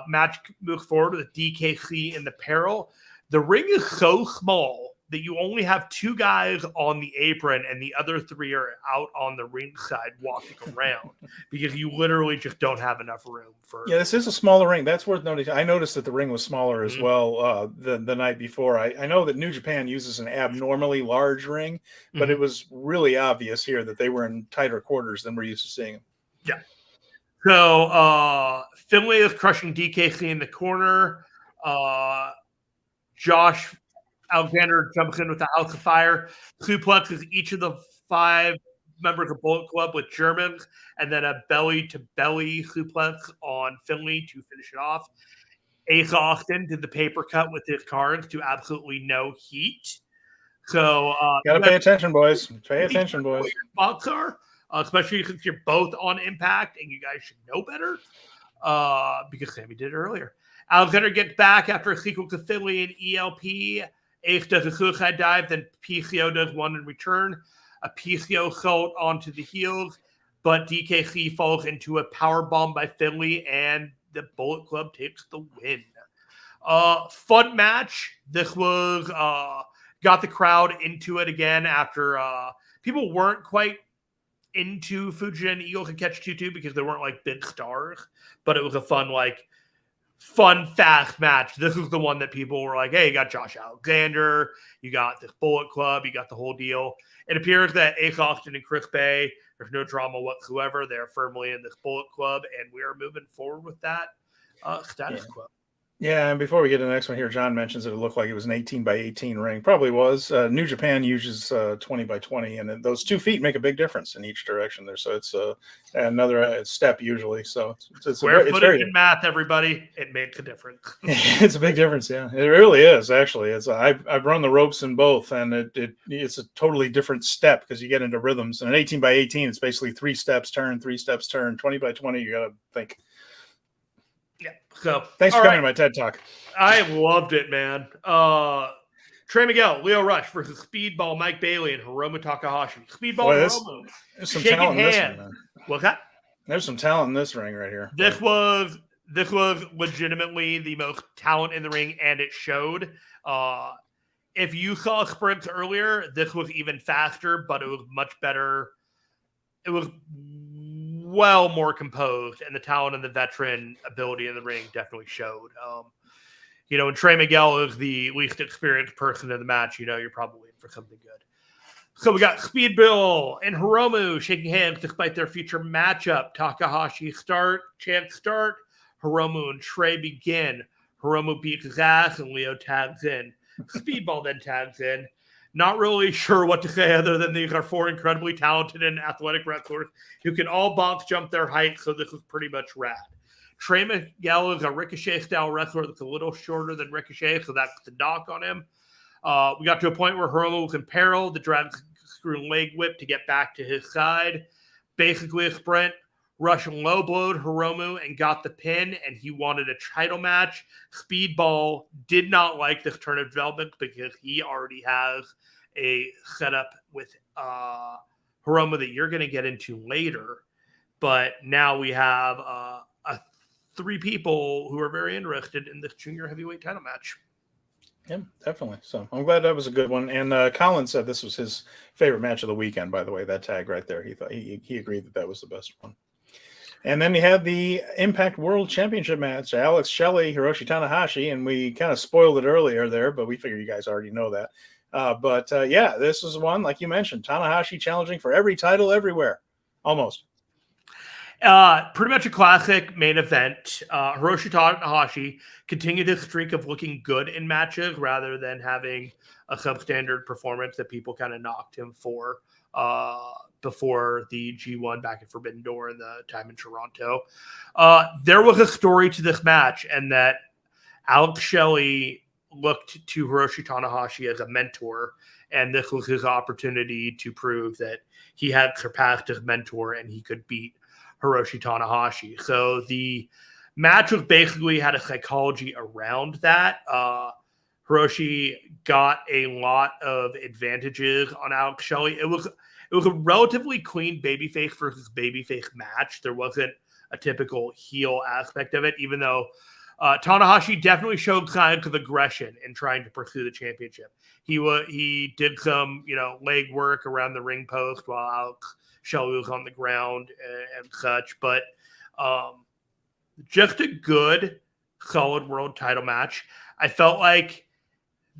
Match moves forward with DKC in the peril. The ring is so small that you only have 2 guys on the apron and the other 3 are out on the ringside walking around because you literally just don't have enough room for. Yeah, this is a smaller ring. That's worth noting. I noticed that the ring was smaller as well the night before. I know that New Japan uses an abnormally large ring, but it was really obvious here that they were in tighter quarters than we're used to seeing. Yeah. So Finlay is crushing DKC in the corner. Josh Alexander jumps in with the House of Fire, suplexes each of the 5 members of Bullet Club with Germans, and then a belly-to-belly suplex on Finlay to finish it off. Ace Austin did the paper cut with his cards to absolutely no heat. So gotta pay attention, boys. Pay attention, boys. What your thoughts are, especially since you're both on Impact and you guys should know better, because Sammy did it earlier. Alexander gets back after a sequence of Finlay and ELP. Ace does a suicide dive, then PCO does one in return. A PCO salt onto the heels, but DKC falls into a power bomb by Finlay, and the Bullet Club takes the win. Fun match. This was got the crowd into it again after people weren't quite into Fujita and Eagles and Catch 2-2 because they weren't like big stars, but it was a fun, fast match. This was the one that people were like, hey, you got Josh Alexander, you got this Bullet Club, you got the whole deal. It appears that Ace Austin and Chris Bay, there's no drama whatsoever. They're firmly in this Bullet Club, and we are moving forward with that status quo. Yeah, and before we get to the next one here, John mentions that it looked like it was an 18 by 18 ring. Probably was. New Japan uses 20 by 20, and those 2 feet make a big difference in each direction there. So it's another step usually. So it's footage and math, everybody. It makes a difference. It's a big difference, yeah. It really is, actually. I've run the ropes in both, and it's a totally different step because you get into rhythms. And an 18 by 18, it's basically 3 steps, turn, 3 steps, turn. 20 by 20, you got to think. Yeah. So thanks for coming to my TED Talk. I loved it, man. Trey Miguel, Leo Rush versus Speedball Mike Bailey and Hiromu Takahashi. Speedball Hiromu. There's some talent in this ring, man. What's that? There's some talent in this ring right here. This was legitimately the most talent in the ring, and it showed. If you saw sprints earlier, this was even faster, but it was much better. It was well more composed, and the talent and the veteran ability in the ring definitely showed. And Trey Miguel is the least experienced person in the match. You're probably in for something good. So we got Speedball and Hiromu shaking hands despite their future matchup. Takahashi chance start. Hiromu and Trey begin. Hiromu beats his ass, and Leo tags in. Speedball then tags in. Not really sure what to say other than these are 4 incredibly talented and athletic wrestlers who can all box jump their height, so this was pretty much rad. Trey Miguel is a Ricochet-style wrestler that's a little shorter than Ricochet, so that's the knock on him. We got to a point where Hiromu was in peril. The drag screw leg whip to get back to his side. Basically a sprint. Rush low-blowed Hiromu and got the pin, and he wanted a title match. Speedball did not like this turn of development because he already has a setup with Hiromu that you're going to get into later. But now we have 3 people who are very interested in this junior heavyweight title match. Yeah, definitely. So I'm glad that was a good one. And Colin said this was his favorite match of the weekend, by the way, that tag right there. He thought he agreed that was the best one. And then you had the Impact World Championship match, Alex Shelley, Hiroshi Tanahashi, and we kind of spoiled it earlier there, but we figure you guys already know that. But this is one, like you mentioned, Tanahashi challenging for every title everywhere, almost. Pretty much a classic main event. Hiroshi Tanahashi continued his streak of looking good in matches rather than having a substandard performance that people kind of knocked him for before the G1 back at Forbidden Door and the time in Toronto. There was a story to this match, and that Alex Shelley looked to Hiroshi Tanahashi as a mentor, and this was his opportunity to prove that he had surpassed his mentor and he could beat Hiroshi Tanahashi. So the match was basically had a psychology around that. Hiroshi got a lot of advantages on Alex Shelley. It was a relatively clean babyface versus babyface match. There wasn't a typical heel aspect of it, even though Tanahashi definitely showed signs of aggression in trying to pursue the championship. He did some leg work around the ring post while Alex Shelley was on the ground and such, but just a good, solid world title match. I felt like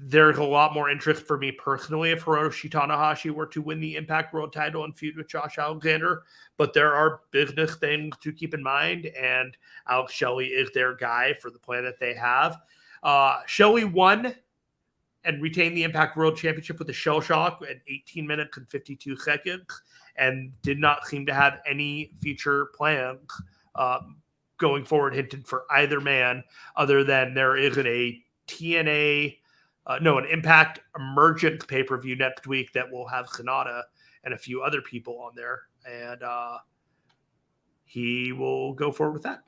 there's a lot more interest for me personally if Hiroshi Tanahashi were to win the Impact World title and feud with Josh Alexander, but there are business things to keep in mind, and Alex Shelley is their guy for the plan that they have. Shelley won and retained the Impact World Championship with a shell shock at 18 minutes and 52 seconds, and did not seem to have any future plans going forward hinted for either man, other than there isn't a an Impact Emergence pay-per-view next week that will have Sonata and a few other people on there, and he will go forward with that.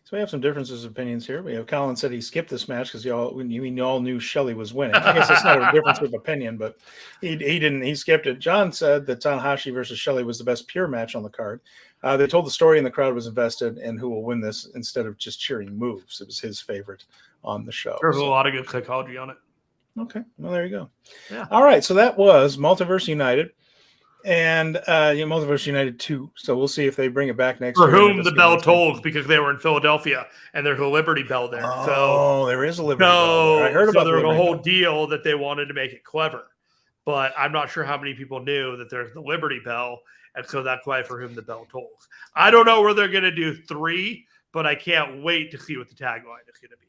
So we have some differences of opinions here. We have Colin said he skipped this match because we all knew Shelley was winning. I guess it's not a difference of opinion, but he didn't. He skipped it. John said that Tanahashi versus Shelley was the best pure match on the card. They told the story and the crowd was invested in who will win this instead of just cheering moves. It was his favorite on the show. There's a lot of good psychology on it. Okay, well there you go. Yeah. All right, so that was Multiverse United. And Multiverse United 2. So we'll see if they bring it back next year. For whom the bell tolls, because they were in Philadelphia and there's a Liberty Bell there. Oh, there is a Liberty Bell there. I heard about there was a whole Bell. deal that they wanted to make it clever. But I'm not sure how many people knew that there's the Liberty Bell. And so that's why for whom the bell tolls. I don't know where they're going to do 3, but I can't wait to see what the tagline is going to be.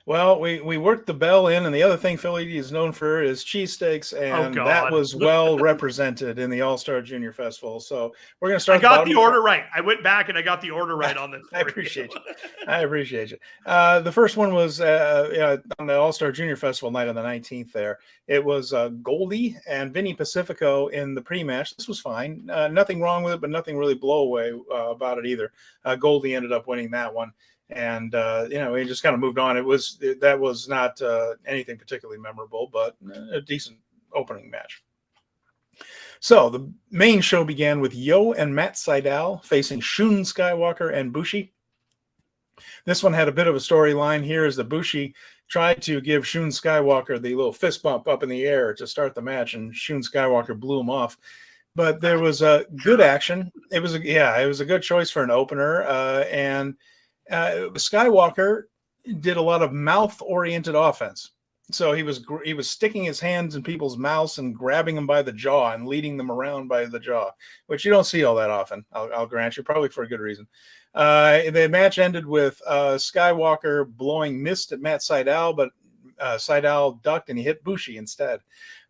Well, we worked the bell in, and the other thing Philly is known for is cheesesteaks, and that was well represented in the All-Star Junior Festival. So we're going to start. I got the order right. I went back and I got the order right on this. I appreciate you. I appreciate you. The first one was on the All-Star Junior Festival night on the 19th there. It was Goldie and Vinny Pacifico in the pre-match. This was fine. Nothing wrong with it, but nothing really blow away about it either. Goldie ended up winning that one. And, we just kind of moved on. That was not anything particularly memorable, but a decent opening match. So the main show began with Yo and Matt Sydal facing Shun Skywalker and Bushi. This one had a bit of a storyline here as the Bushi tried to give Shun Skywalker the little fist bump up in the air to start the match, and Shun Skywalker blew him off. But there was a good action. It was a good choice for an opener, and Skywalker did a lot of mouth-oriented offense. So he was sticking his hands in people's mouths and grabbing them by the jaw and leading them around by the jaw, which you don't see all that often. I'll grant you, probably for a good reason. The match ended with Skywalker blowing mist at Matt Sydal, but Sydal ducked and he hit Bushi instead.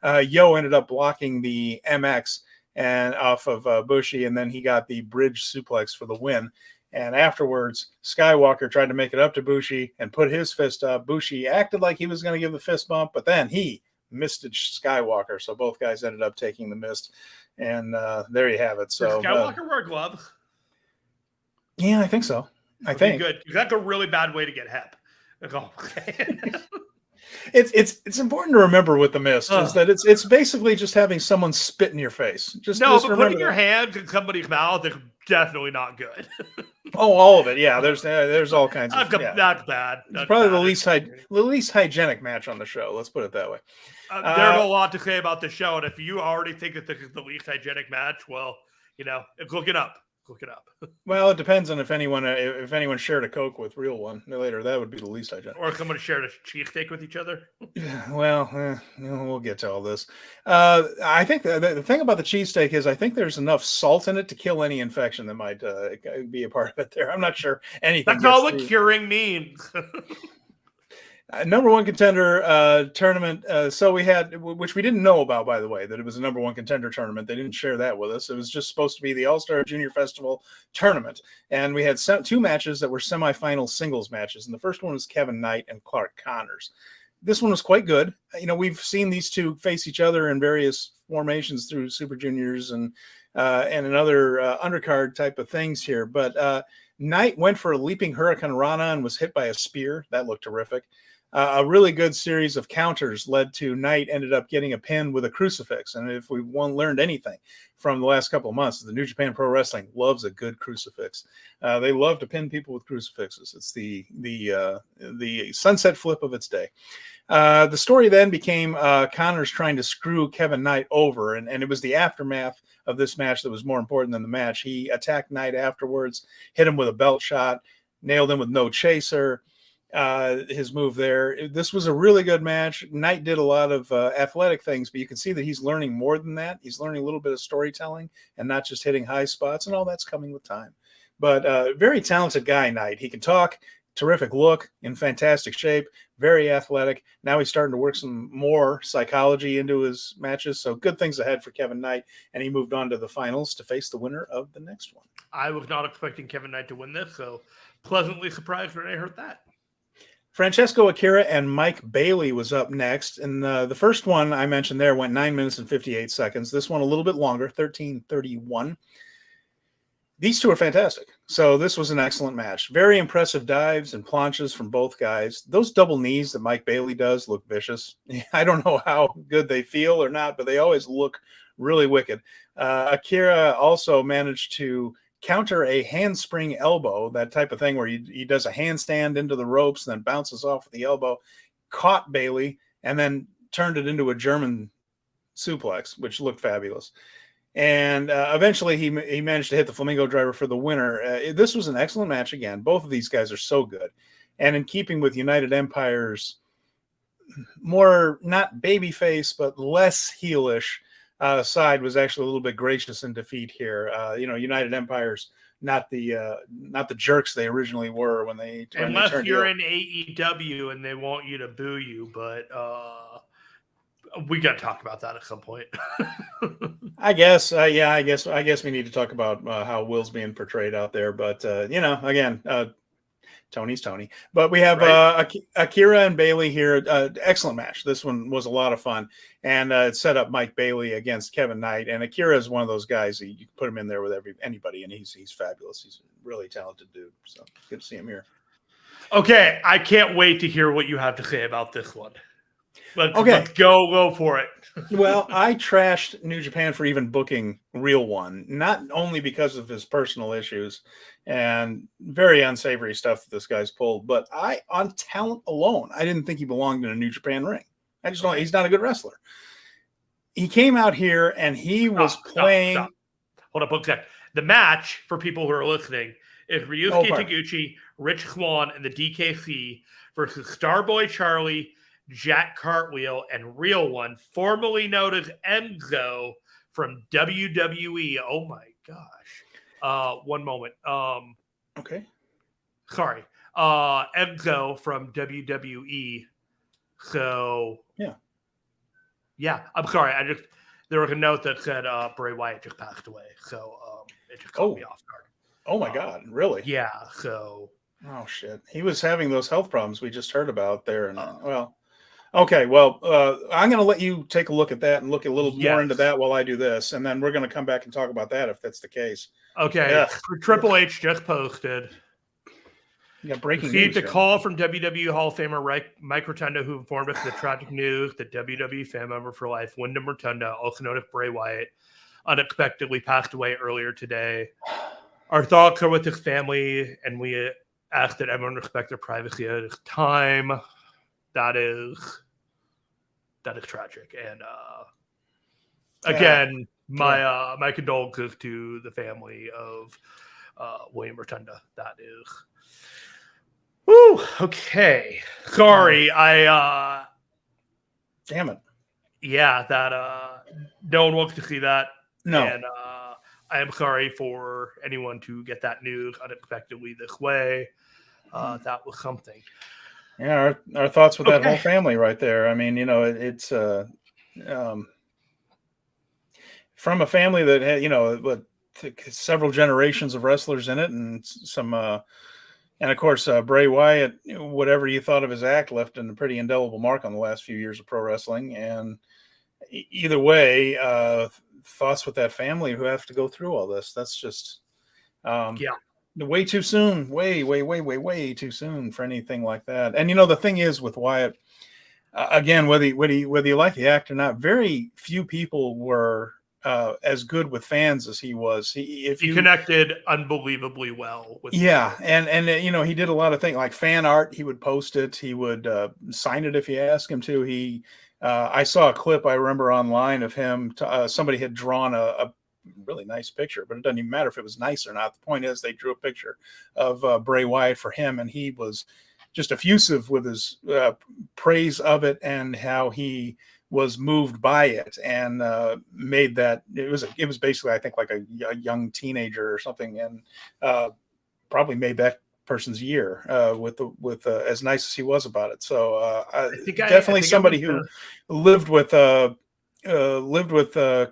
Yo ended up blocking the MX and off of Bushi, and then he got the bridge suplex for the win. And afterwards, Skywalker tried to make it up to Bushi and put his fist up. Bushi acted like he was going to give the fist bump, but then he misted Skywalker. So both guys ended up taking the mist. And there you have it. So Does Skywalker wear gloves? Yeah, I think so. I think. Good. That's a really bad way to get hep. Okay. It's important to remember with the mist is that it's basically just having someone spit in your face. But putting your hand in somebody's mouth is definitely not good. Oh, all of it. Yeah, there's all kinds of. That's bad. It's probably the least hygienic match on the show. Let's put it that way. There's a lot to say about the show, and if you already think that this is the least hygienic match, well, it's looking up. Look it up. Well, it depends on if anyone shared a Coke with real one later. That would be the least hygienic. Or if someone shared a cheesesteak with each other. Well, we'll get to all this. I think the thing about the cheesesteak is I think there's enough salt in it to kill any infection that might be a part of it there. I'm not sure anything. That's all what curing means. Number one contender tournament. So we had, which we didn't know about, by the way, that it was a number one contender tournament. They didn't share that with us. It was just supposed to be the All-Star Junior Festival tournament. And we had two matches that were semifinal singles matches. And the first one was Kevin Knight and Clark Connors. This one was quite good. We've seen these two face each other in various formations through Super Juniors and in other undercard type of things here. But Knight went for a leaping Hurricane Rana and was hit by a spear. That looked terrific. A really good series of counters led to Knight ended up getting a pin with a crucifix. And if we learned anything from the last couple of months, the New Japan Pro Wrestling loves a good crucifix. They love to pin people with crucifixes. It's the sunset flip of its day. The story then became Connors trying to screw Kevin Knight over, and it was the aftermath of this match that was more important than the match. He attacked Knight afterwards, hit him with a belt shot, nailed him with no chaser. His move there. This was a really good match. Knight did a lot of athletic things, but you can see that he's learning more than that. He's learning a little bit of storytelling and not just hitting high spots, and all that's coming with time. But very talented guy, Knight. He can talk, terrific look, in fantastic shape, very athletic. Now he's starting to work some more psychology into his matches, so good things ahead for Kevin Knight, and he moved on to the finals to face the winner of the next one. I was not expecting Kevin Knight to win this, so pleasantly surprised when I heard that. Francesco Akira and Mike Bailey was up next. And the first one I mentioned there went 9 minutes and 58 seconds. This one a little bit longer, 13:31. These two are fantastic. So this was an excellent match. Very impressive dives and planches from both guys. Those double knees that Mike Bailey does look vicious. I don't know how good they feel or not, but they always look really wicked. Akira also managed to counter a handspring elbow, that type of thing where he does a handstand into the ropes and then bounces off with the elbow, caught Bailey, and then turned it into a German suplex, which looked fabulous. And eventually he managed to hit the Flamingo Driver for the winner. This was an excellent match again. Both of these guys are so good. And in keeping with United Empire's more, not babyface, but less heelish side, was actually a little bit gracious in defeat here. United Empire's not the jerks they originally were when they unless turned you're heel. in AEW and they want you to boo you, but we got to talk about that at some point. I guess we need to talk about how Will's being portrayed out there. But again, Tony's Tony. But we have Akira and Bailey here. Excellent match. This one was a lot of fun. And it set up Mike Bailey against Kevin Knight. And Akira is one of those guys that you can put him in there with anybody, and he's fabulous. He's a really talented dude. So good to see him here. Okay, I can't wait to hear what you have to say about this one. Let's go for it. Well, I trashed New Japan for even booking Real One, not only because of his personal issues and very unsavory stuff that this guy's pulled, but on talent alone, I didn't think he belonged in a New Japan ring. I just don't. He's not a good wrestler. He came out here and he was playing. Stop. Hold up, one sec. The match, for people who are listening, is Ryusuke Taguchi, Rich Swann, and the DKC versus Starboy Charlie, Jack Cartwheel, and Real One, formerly known as Enzo from WWE. Oh my gosh. One moment. Okay. Sorry. Enzo from WWE. So yeah. I'm sorry. There was a note that said Bray Wyatt just passed away. So it just caught me off guard. Oh my God. Really? Yeah. So. Oh shit. He was having those health problems we just heard about there. And okay, well, I'm going to let you take a look at that and look a little more into that while I do this, and then we're going to come back and talk about that if that's the case. Okay, yeah. Triple H just posted. Yeah, breaking news. The call from WWE Hall of Famer Mike Rotunda, who informed us of the tragic news that WWE fan member for life, Wyndham Rotunda, also known as Bray Wyatt, unexpectedly passed away earlier today. Our thoughts are with his family, and we ask that everyone respect their privacy at this time. That is tragic. And again, My condolences to the family of William Rotunda. That is. Woo. Okay. Sorry. Damn it. Yeah. That. No one wants to see that. No. And I am sorry for anyone to get that news unexpectedly this way. That was something. Yeah, our thoughts with that whole family right there. I mean, it's from a family that had, several generations of wrestlers in it, and some, and of course, Bray Wyatt, whatever you thought of his act, left a pretty indelible mark on the last few years of pro wrestling. And either way, thoughts with that family who have to go through all this. That's just, way too soon. Way too soon for anything like that. And the thing is with Wyatt, again, whether you like the act or not, very few people were as good with fans as he was. He connected unbelievably well with and he did a lot of things like fan art. He would post it. He would sign it if you ask him to. I saw a clip I remember online of him. Somebody had drawn a really nice picture, but it doesn't even matter if it was nice or not. The point is they drew a picture of Bray Wyatt for him, and he was just effusive with his praise of it and how he was moved by it, and made that it was basically, I think, like a young teenager or something, and probably made that person's year with as nice as he was about it. So definitely somebody who lived with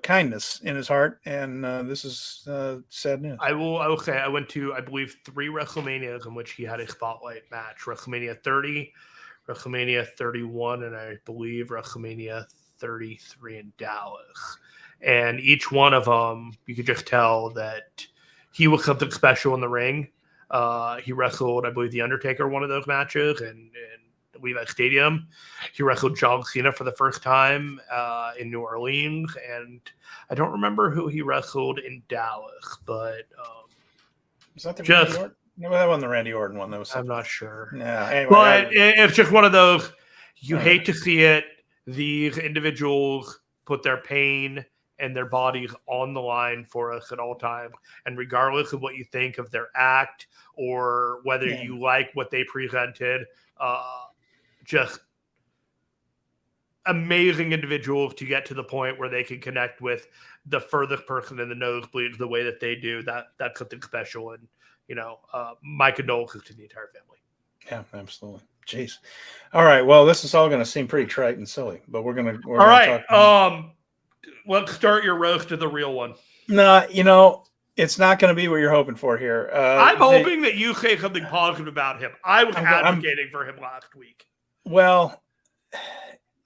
kindness in his heart, and this is sad news. I will say I went to, I believe, 3 WrestleManias in which he had a spotlight match: WrestleMania 30, WrestleMania 31, and I believe WrestleMania 33 in Dallas. And each one of them, you could just tell that he was something special in the ring. He wrestled, I believe, The Undertaker one of those matches, and Levi Stadium. He wrestled John Cena for the first time in New Orleans, and I don't remember who he wrestled in Dallas, but is that the Randy Orton? No, that wasn't the Randy Orton one. That was I'm not sure. Yeah, anyway, but it's just one of those. You hate to see it. These individuals put their pain and their bodies on the line for us at all times, and regardless of what you think of their act or whether you like what they presented. Just amazing individuals to get to the point where they can connect with the furthest person in the nosebleeds the way that they do. That's something special, and my condolences to the entire family. Yeah, absolutely. Jeez. All right. Well, this is all going to seem pretty trite and silly, but we're gonna talk. Let's start your roast of the real one. No, it's not going to be what you're hoping for here. I'm hoping that you say something positive about him. I was advocating for him last week. Well,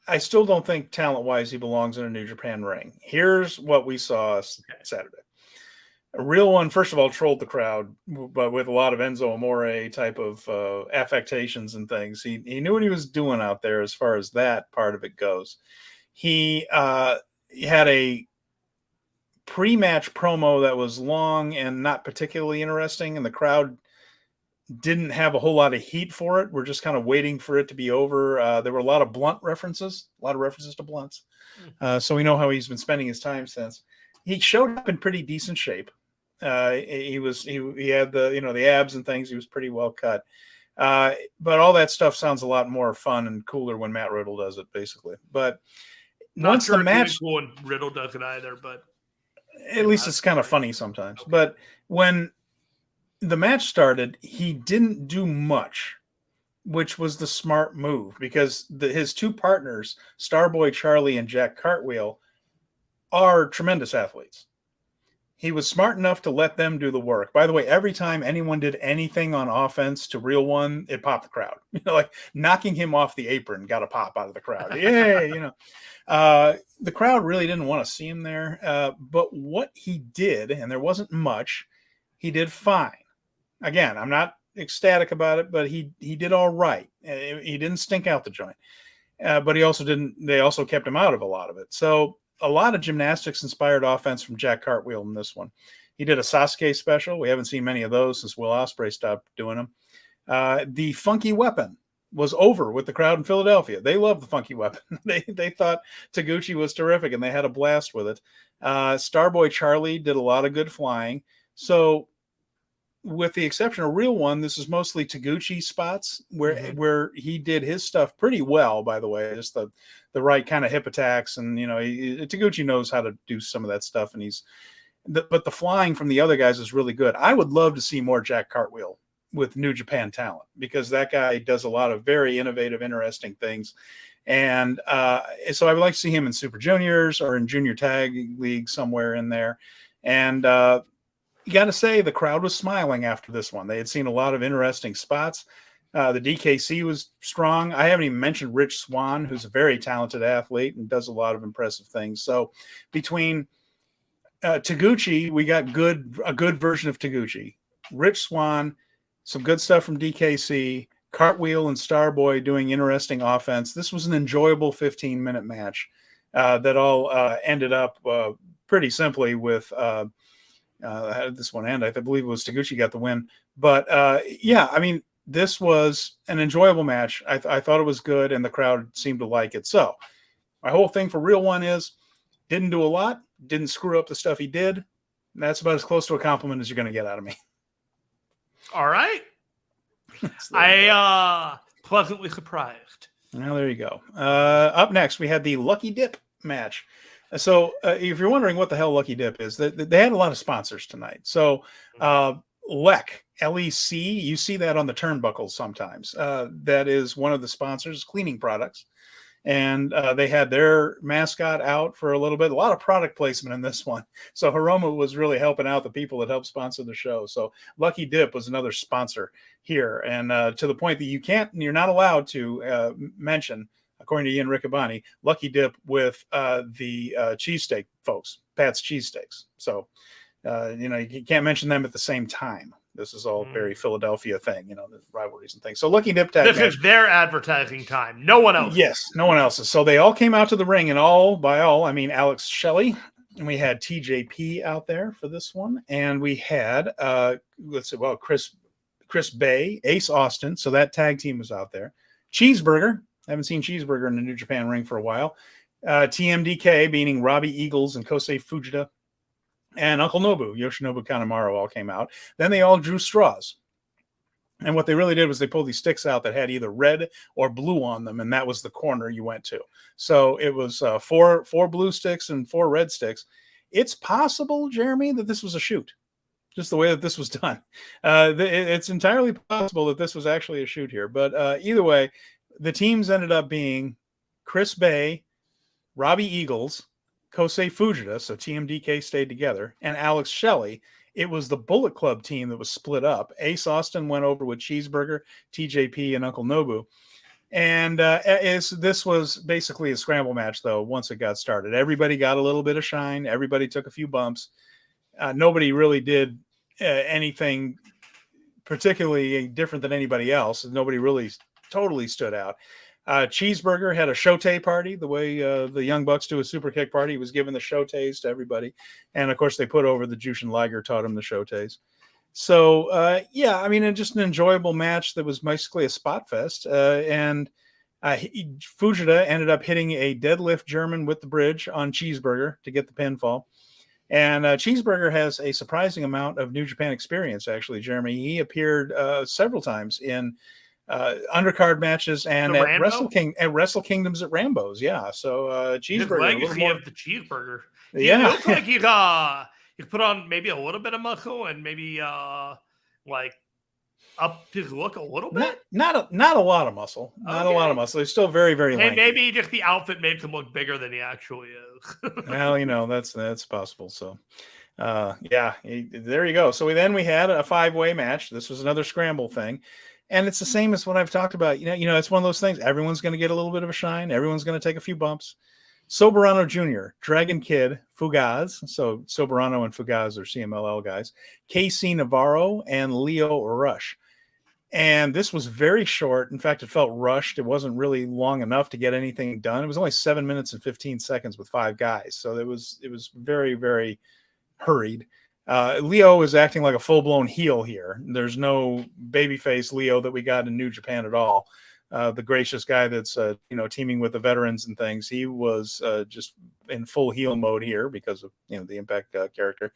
I still don't think talent-wise he belongs in a New Japan ring. Here's what we saw Saturday. A real one, first of all, trolled the crowd, but with a lot of Enzo Amore type of affectations and things. He knew what he was doing out there as far as that part of it goes. He had a pre-match promo that was long and not particularly interesting, and the crowd didn't have a whole lot of heat for it. We're just kind of waiting for it to be over. There were a lot of blunt references, to blunts. So we know how he's been spending his time since. He showed up in pretty decent shape. He had the abs and things. He was pretty well cut. But all that stuff sounds a lot more fun and cooler when Matt Riddle does it, basically. But once the match, cool when Riddle does it either, but at least it's kind of funny sometimes. Okay. But when the match started, he didn't do much, which was the smart move, because his two partners, Starboy Charlie and Jack Cartwheel, are tremendous athletes. He was smart enough to let them do the work. By the way, every time anyone did anything on offense to Real One, it popped the crowd. Like knocking him off the apron got a pop out of the crowd. Yeah, the crowd really didn't want to see him there. But what he did, and there wasn't much, he did fine. Again, I'm not ecstatic about it, but he did all right. He didn't stink out the joint. But he also didn't. They also kept him out of a lot of it. So a lot of gymnastics-inspired offense from Jack Cartwheel in this one. He did a Sasuke special. We haven't seen many of those since Will Ospreay stopped doing them. The Funky Weapon was over with the crowd in Philadelphia. They loved the Funky Weapon. They thought Taguchi was terrific, and they had a blast with it. Starboy Charlie did a lot of good flying. So with the exception of Real One, this is mostly Taguchi spots where he did his stuff pretty well, by the way, just the right kind of hip attacks. And, Taguchi knows how to do some of that stuff. And but the flying from the other guys is really good. I would love to see more Jack Cartwheel with New Japan talent, because that guy does a lot of very innovative, interesting things. And so I would like to see him in Super Juniors or in Junior Tag League somewhere in there. And, you got to say the crowd was smiling after this one. They had seen a lot of interesting spots. The DKC was strong. I haven't even mentioned Rich Swann, who's a very talented athlete and does a lot of impressive things. So between Taguchi, we got a good version of Taguchi. Rich Swann, some good stuff from DKC, Cartwheel and Starboy doing interesting offense. This was an enjoyable 15-minute match that all ended up pretty simply with how did this one end? I believe it was Taguchi got the win. But this was an enjoyable match. I thought it was good, and the crowd seemed to like it. So my whole thing for Real One is didn't do a lot, didn't screw up the stuff he did. And that's about as close to a compliment as you're going to get out of me. All right. I pleasantly surprised. Well, there you go. Up next, we had the Lucky Dip match. So if you're wondering what the hell Lucky Dip is, they had a lot of sponsors tonight. So LEC, L-E-C, you see that on the turnbuckles sometimes. That is one of the sponsors, cleaning products. And they had their mascot out for a little bit. A lot of product placement in this one. So Hiromu was really helping out the people that helped sponsor the show. So Lucky Dip was another sponsor here. And to the point that you're not allowed to mention, according to Ian Riccaboni, Lucky Dip with the cheesesteak folks, Pat's Cheesesteaks. So, you can't mention them at the same time. This is all very Philadelphia thing, the rivalries and things. So Lucky Dip tag match. This is their advertising time. No one else. Yes, no one else's. So they all came out to the ring, and I mean Alex Shelley. And we had TJP out there for this one. And we had, Chris Bay, Ace Austin. So that tag team was out there. Cheeseburger. I haven't seen Cheeseburger in the New Japan ring for a while. TMDK, meaning Robbie Eagles and Kosei Fujita, and Uncle Nobu, Yoshinobu Kanemaru all came out. Then they all drew straws. And what they really did was they pulled these sticks out that had either red or blue on them, and that was the corner you went to. So it was four blue sticks and 4 red sticks. It's possible, Jeremy, that this was a shoot. Just the way that this was done. It's entirely possible that this was actually a shoot here. But either way, the teams ended up being Chris Bay, Robbie Eagles, Kosei Fujita, so TMDK stayed together, and Alex Shelley. It was the Bullet Club team that was split up. Ace Austin went over with Cheeseburger, TJP, and Uncle Nobu. And this was basically a scramble match, though, once it got started. Everybody got a little bit of shine. Everybody took a few bumps. Nobody really did anything particularly different than anybody else. Nobody really totally stood out. Cheeseburger had a showtay party, the way the Young Bucks do a super kick party. He was giving the showtays to everybody. And, of course, they put over the Jushin Liger, taught him the showtays. So, just an enjoyable match that was basically a spot fest. And Fujita ended up hitting a deadlift German with the bridge on Cheeseburger to get the pinfall. And Cheeseburger has a surprising amount of New Japan experience, actually, Jeremy. He appeared several times in undercard matches and at Wrestle Kingdoms at Rambo's. Yeah. So Cheeseburger. His legacy of the Cheeseburger. Yeah. It looks like he's put on maybe a little bit of muscle and maybe up his look a little bit. Not a lot of muscle. Not a lot of muscle. He's still very, very lanky. Maybe just the outfit makes him look bigger than he actually is. Well, that's possible. So there you go. So we had a 5-way match. This was another scramble thing. And it's the same as what I've talked about. It's one of those things. Everyone's going to get a little bit of a shine. Everyone's going to take a few bumps. Soberano Jr., Dragon Kid, Fugaz. So Soberano and Fugaz are CMLL guys. KC Navarro and Leo Rush. And this was very short. In fact, it felt rushed. It wasn't really long enough to get anything done. It was only 7 minutes and 15 seconds with 5 guys. So it was very, very hurried. Leo is acting like a full-blown heel here. There's no babyface Leo that we got in New Japan at all. the gracious guy that's teaming with the veterans and things. He was just in full heel mode here because of the Impact character.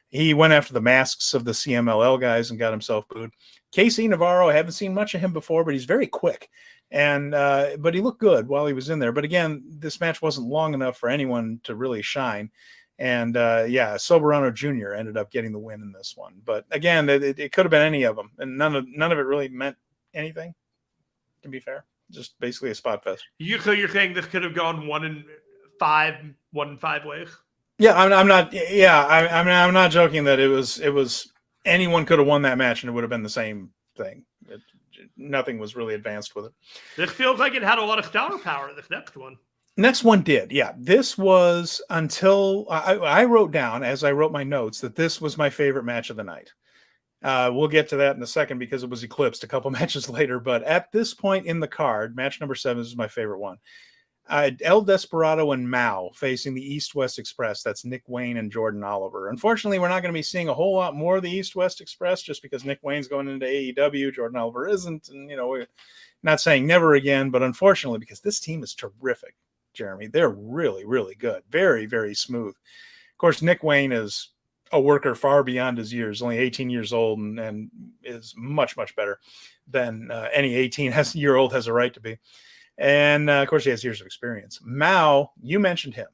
He went after the masks of the CMLL guys and got himself booed. KC Navarro, I haven't seen much of him before, but he's very quick. And but he looked good while he was in there. But again, this match wasn't long enough for anyone to really shine. And Soberano Jr. ended up getting the win in this one. But again, it could have been any of them, and none of it really meant anything. To be fair, just basically a spot fest. So you're saying this could have gone 1 in 5 ways? Yeah, I'm not. Yeah, I'm not joking that it was anyone could have won that match and it would have been the same thing. Nothing was really advanced with it. This feels like it had a lot of star power. This next one. Next one did, yeah. This was until I wrote down as I wrote my notes that this was my favorite match of the night. We'll get to that in a second because it was eclipsed a couple matches later. But at this point in the card, match number 7 is my favorite one. El Desperado and Mao facing the East-West Express. That's Nick Wayne and Jordan Oliver. Unfortunately, we're not going to be seeing a whole lot more of the East-West Express just because Nick Wayne's going into AEW, Jordan Oliver isn't. And, we're not saying never again, but unfortunately, because this team is terrific, Jeremy. They're really, really good. Very, very smooth. Of course, Nick Wayne is a worker far beyond his years, only 18 years old, and is much, much better than any 18-year-old has a right to be. And, of course, he has years of experience. Mao, you mentioned him.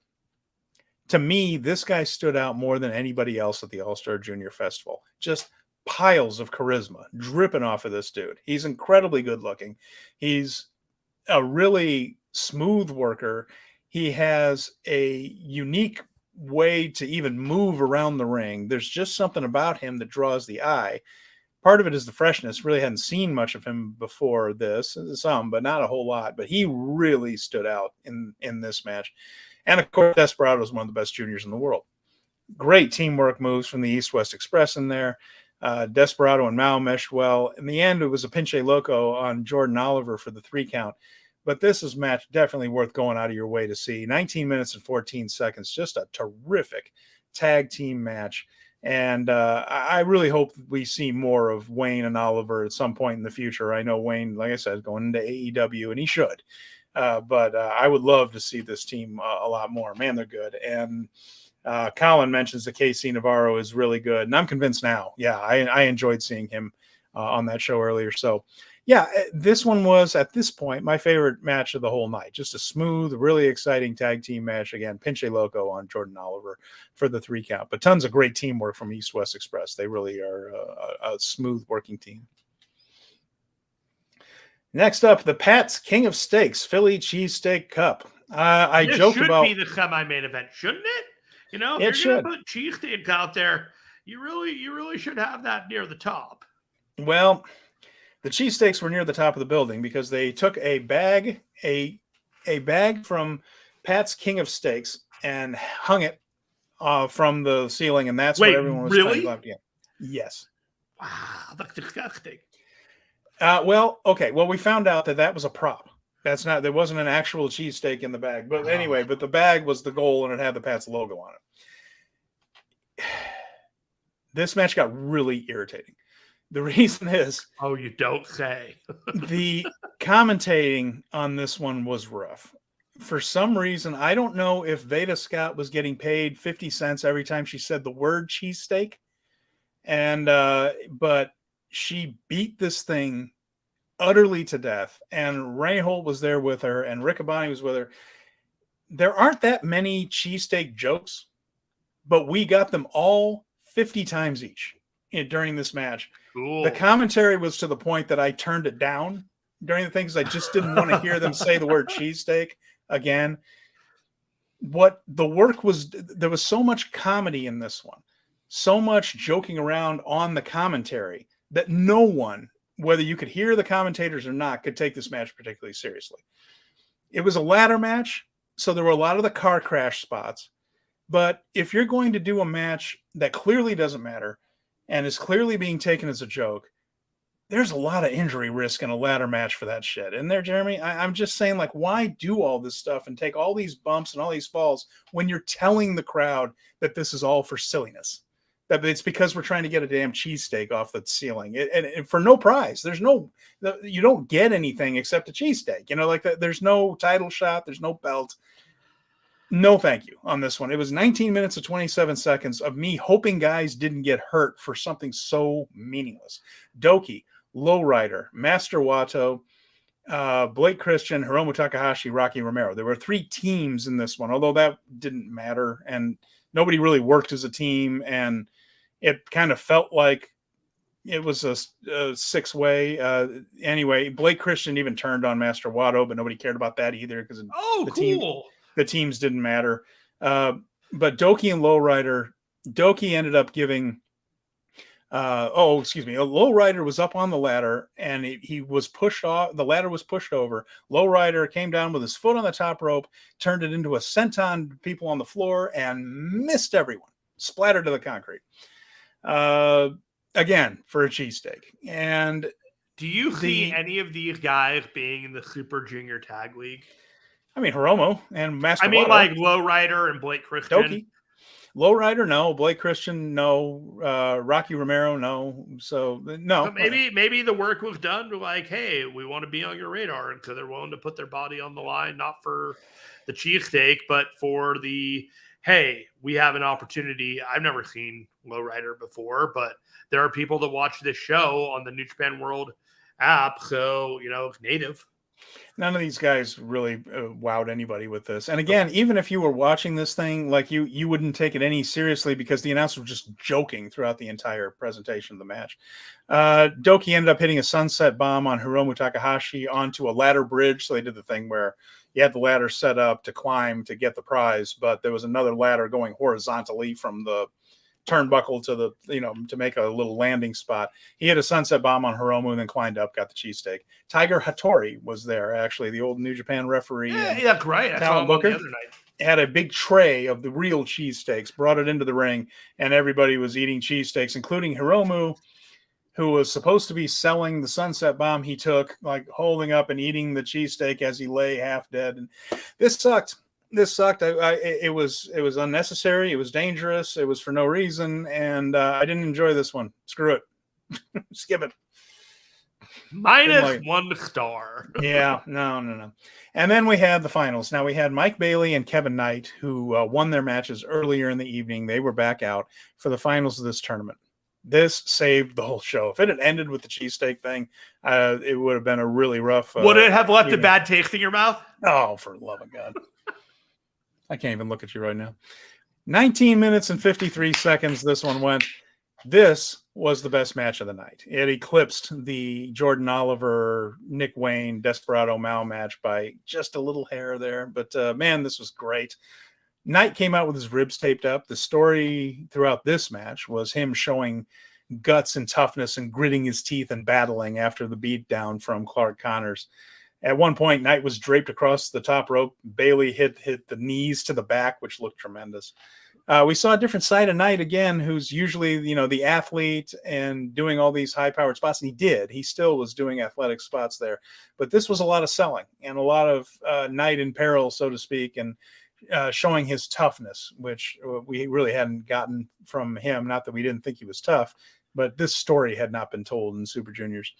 To me, this guy stood out more than anybody else at the All-Star Junior Festival. Just piles of charisma dripping off of this dude. He's incredibly good looking. He's a really smooth worker. He has a unique way to even move around the ring. There's just something about him that draws the eye. Part of it is the freshness. Really hadn't seen much of him before this, some, but not a whole lot. But he really stood out in this match. And of course, Desperado is one of the best juniors in the world. Great teamwork moves from the East-West Express in there. Desperado and Mao meshed well. In the end, it was a pinche loco on Jordan Oliver for the 3 count. But this is a match definitely worth going out of your way to see. 19 minutes and 14 seconds, just a terrific tag team match. And I really hope we see more of Wayne and Oliver at some point in the future. I know Wayne, like I said, is going into AEW, and he should. But I would love to see this team a lot more. Man, they're good. And Colin mentions that KC Navarro is really good. And I'm convinced now. Yeah, I enjoyed seeing him on that show earlier. So, yeah, this one was, at this point, my favorite match of the whole night. Just a smooth, really exciting tag team match. Again, pinche loco on Jordan Oliver for the 3 count. But tons of great teamwork from East-West Express. They really are a smooth working team. Next up, the Pat's King of Steaks Philly Cheesesteak Cup. I joked about... It should be the semi-main event, shouldn't it? If you're going to put cheesesteak out there, you really should have that near the top. Well... The cheesesteaks were near the top of the building because they took a bag from Pat's King of Steaks and hung it from the ceiling, and that's what everyone was really? trying to get. Yes. Wow, that's disgusting. Well, okay. Well, we found out that was a prop. There wasn't an actual cheesesteak in the bag. But anyway, but the bag was the goal, and it had the Pat's logo on it. This match got really irritating. The reason is... Oh, you don't say. The commentating on this one was rough. For some reason, I don't know if Veda Scott was getting paid 50 cents every time she said the word cheesesteak. And, but she beat this thing utterly to death. And Renee Holt was there with her, and Riccaboni was with her. There aren't that many cheesesteak jokes, but we got them all 50 times each during this match. Cool. The commentary was to the point that I turned it down during the thing because I just didn't want to hear them say the word cheesesteak again. What the work was, there was so much comedy in this one, so much joking around on the commentary that no one, whether you could hear the commentators or not, could take this match particularly seriously. It was a ladder match, so there were a lot of the car crash spots. But if you're going to do a match that clearly doesn't matter, and is clearly being taken as a joke, there's a lot of injury risk in a ladder match for that shit. And there, Jeremy, I'm just saying, like, why do all this stuff and take all these bumps and all these falls when you're telling the crowd that this is all for silliness? that it's because we're trying to get a damn cheesesteak off the ceiling, and for no prize. You don't get anything except a cheesesteak. You know, like that. There's no title shot. There's no belt. No, thank you on this one. It was 19 minutes and 27 seconds of me hoping guys didn't get hurt for something so meaningless. Doki, Lowrider, Master Wato, Blake Christian, Hiromu Takahashi, Rocky Romero. There were 3 teams in this one, although that didn't matter, and nobody really worked as a team, and it kind of felt like it was a 6-way. Anyway, Blake Christian even turned on Master Wato, but nobody cared about that either because the teams didn't matter. But Doki and Lowrider, Doki ended up giving Lowrider was up on the ladder and he was pushed off. The ladder was pushed over. Lowrider came down with his foot on the top rope, turned it into a senton people on the floor and missed everyone, splattered to the concrete. Again, for a cheesesteak. And do you see any of these guys being in the Super Junior Tag League? I mean, Hiromu and Master Wato. Like Lowrider and Blake Christian. Doki. Lowrider, no. Blake Christian, no. Rocky Romero, no. So, no. But maybe the work was done to like, hey, we want to be on your radar. And so they're willing to put their body on the line, not for the cheesesteak, but for the, hey, we have an opportunity. I've never seen Lowrider before, but there are people that watch this show on the New Japan World app. So, it's native. None of these guys really wowed anybody with this. And again, even if you were watching this thing, like you wouldn't take it any seriously because the announcer was just joking throughout the entire presentation of the match. Doki ended up hitting a sunset bomb on Hiromu Takahashi onto a ladder bridge. So they did the thing where you had the ladder set up to climb to get the prize, but there was another ladder going horizontally from the turnbuckle to the, to make a little landing spot. He hit a sunset bomb on Hiromu and then climbed up, got the cheesesteak. Tiger Hattori was there, actually, the old New Japan referee. Yeah, great. I saw him on the other night. Had a big tray of the real cheesesteaks, brought it into the ring, and everybody was eating cheesesteaks, including Hiromu, who was supposed to be selling the sunset bomb he took, like holding up and eating the cheesesteak as he lay half dead. And this sucked. It was unnecessary. It was dangerous. It was for no reason. And I didn't enjoy this one. Screw it. Skip it. -1 star. Yeah, no. And then we had the finals. Now we had Mike Bailey and Kevin Knight, who won their matches earlier in the evening. They were back out for the finals of this tournament. This saved the whole show. If it had ended with the cheesesteak thing, it would have been a really rough. Would it have left a bad taste in your mouth? Oh, for the love of God. I can't even look at you right now. 19 minutes and 53 seconds this one went. This was the best match of the night. It eclipsed the Jordan Oliver, Nick Wayne, Desperado Mao match by just a little hair there. But, man, this was great. Knight came out with his ribs taped up. The story throughout this match was him showing guts and toughness and gritting his teeth and battling after the beatdown from Clark Connors. At one point, Knight was draped across the top rope. Bailey hit the knees to the back, which looked tremendous. We saw a different side of Knight again, who's usually, the athlete and doing all these high-powered spots. And he still was doing athletic spots there. But this was a lot of selling and a lot of Knight in peril, so to speak, and showing his toughness, which we really hadn't gotten from him. Not that we didn't think he was tough, but this story had not been told in Super Juniors.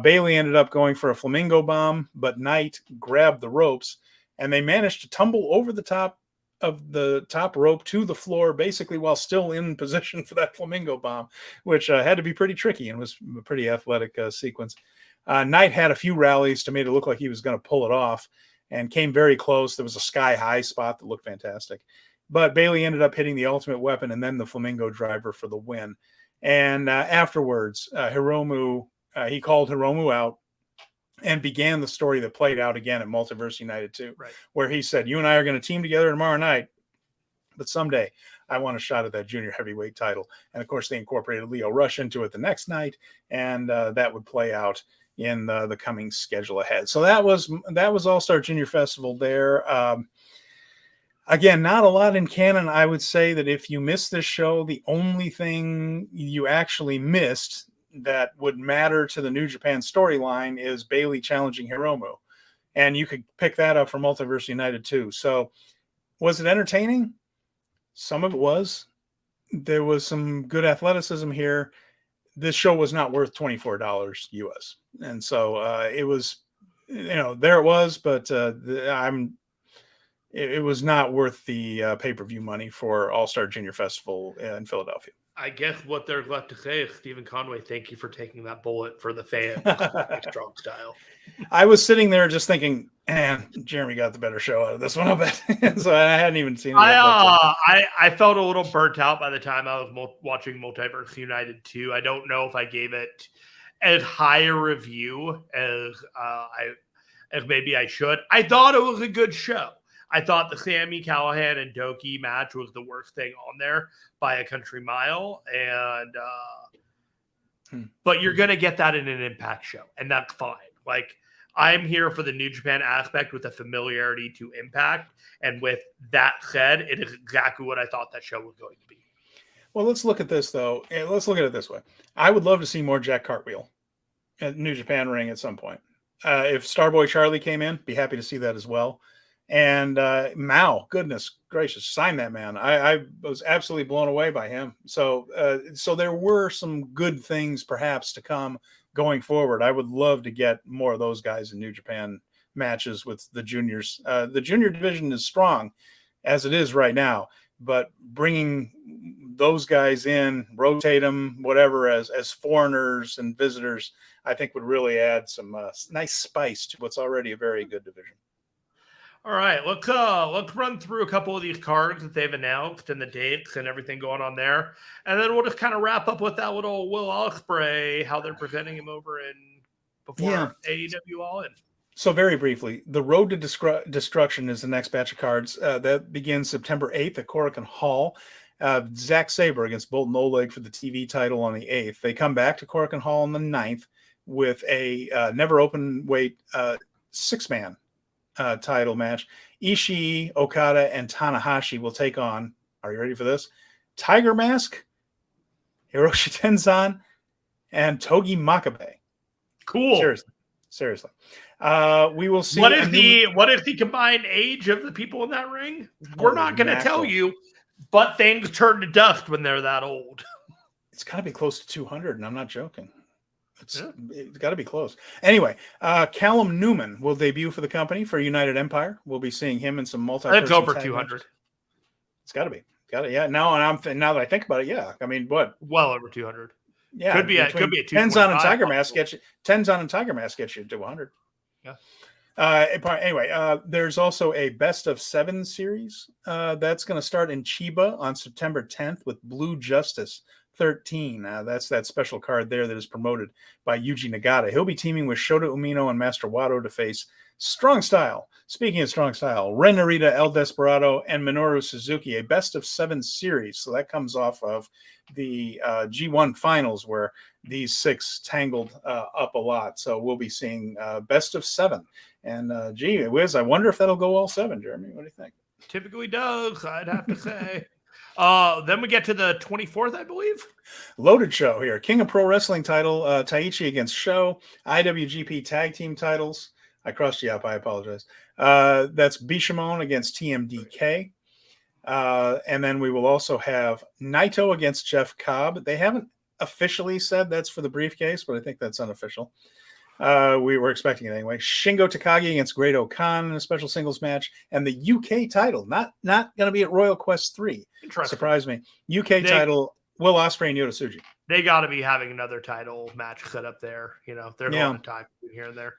Bailey ended up going for a flamingo bomb, but Knight grabbed the ropes, and they managed to tumble over the top of the top rope to the floor, basically while still in position for that flamingo bomb, which had to be pretty tricky and was a pretty athletic sequence. Knight had a few rallies to make it look like he was going to pull it off and came very close. There was a sky-high spot that looked fantastic. But Bailey ended up hitting the ultimate weapon and then the flamingo driver for the win. And afterwards, Hiromu... he called Hiromu out and began the story that played out again at Multiverse United 2, right, where he said, you and I are going to team together tomorrow night, but someday I want a shot at that junior heavyweight title. And, of course, they incorporated Leo Rush into it the next night, and that would play out in the coming schedule ahead. So that was All-Star Junior Festival there. Again, not a lot in canon. I would say that if you missed this show, the only thing you actually missed that would matter to the New Japan storyline is Bailey challenging Hiromu. And you could pick that up from Multiverse United too. So was it entertaining? Some of it was. there was some good athleticism here. This show was not worth $24 US. And so it was, there it was, but it was not worth the pay-per-view money for All-Star Junior Festival in Philadelphia. I guess what there's left to say is Steven Conway, thank you for taking that bullet for the fans. Strong style. I was sitting there just thinking, man, Jeremy got the better show out of this one, I bet. So I hadn't even seen it. I felt a little burnt out by the time I was watching Multiverse United 2. I don't know if I gave it as high a review as maybe I should. I thought it was a good show. I thought the Sami Callihan and Doki match was the worst thing on there by a country mile. And but you're going to get that in an Impact show, and that's fine. Like, I'm here for the New Japan aspect with a familiarity to Impact. And with that said, it is exactly what I thought that show was going to be. Well, let's look at this, though. Let's look at it this way. I would love to see more Jack Cartwheel at New Japan ring at some point. If Starboy Charlie came in, be happy to see that as well. And Mao, goodness gracious, sign that man. I was absolutely blown away by him. So there were some good things perhaps to come going forward. I would love to get more of those guys in New Japan matches with the juniors. The junior division is strong as it is right now, but bringing those guys in, rotate them, whatever, as foreigners and visitors, I think would really add some nice spice to what's already a very good division. All right, let's run through a couple of these cards that they've announced and the dates and everything going on there, and then we'll just kind of wrap up with that little Will Ospreay, how they're presenting him over before AEW All In. So very briefly, the Road to Destruction is the next batch of cards that begins September 8th at Korakuen Hall. Zack Sabre against Bolton Oleg for the TV title on the 8th. They come back to Korakuen Hall on the 9th with a never open weight 6-man. Title match. Ishii, Okada, and Tanahashi will take on, are you ready for this? Tiger Mask, Hiroshi Tenzan, and Togi Makabe. Cool. Seriously. We will see. What is the combined age of the people in that ring? We're not going to tell you, but things turn to dust when they're that old. It's got to be close to 200, and I'm not joking. It's got to be close. Anyway, Callum Newman will debut for the company for United Empire. We'll be seeing him in some multi-person. It's over 200. It's got to be. Yeah. Now that I think about it, yeah. I mean, what? Well over 200. Yeah. Could be a 225. Tenzan and Tiger Mask get you to 100. Yeah. Anyway, there's also a best of 7 series that's going to start in Chiba on September 10th with Blue Justice 13. That's that special card there that is promoted by Yuji Nagata. He'll be teaming with Shota Umino and Master Wato to face Strong Style. Speaking of Strong Style, Ren Narita, El Desperado, and Minoru Suzuki, a best of 7 series. So that comes off of the G1 finals where these 6 tangled up a lot. So we'll be seeing best of 7. And gee whiz, I wonder if that'll go all 7, Jeremy. What do you think? Typically does, I'd have to say. Then we get to the 24th, I believe. Loaded show here. King of Pro Wrestling title, Taichi against Sho. IWGP tag team titles. I crossed you up. I apologize. That's Bishamon against TMDK. And then we will also have Naito against Jeff Cobb. They haven't officially said that's for the briefcase, but I think that's unofficial. We were expecting it anyway. Shingo Takagi against Great Khan in a special singles match, and the UK title, not going to be at Royal Quest 3. Surprised me. Title, Will Ospreay and Yota Tsuji. They got to be having another title match set up there. There's a lot of time here and there.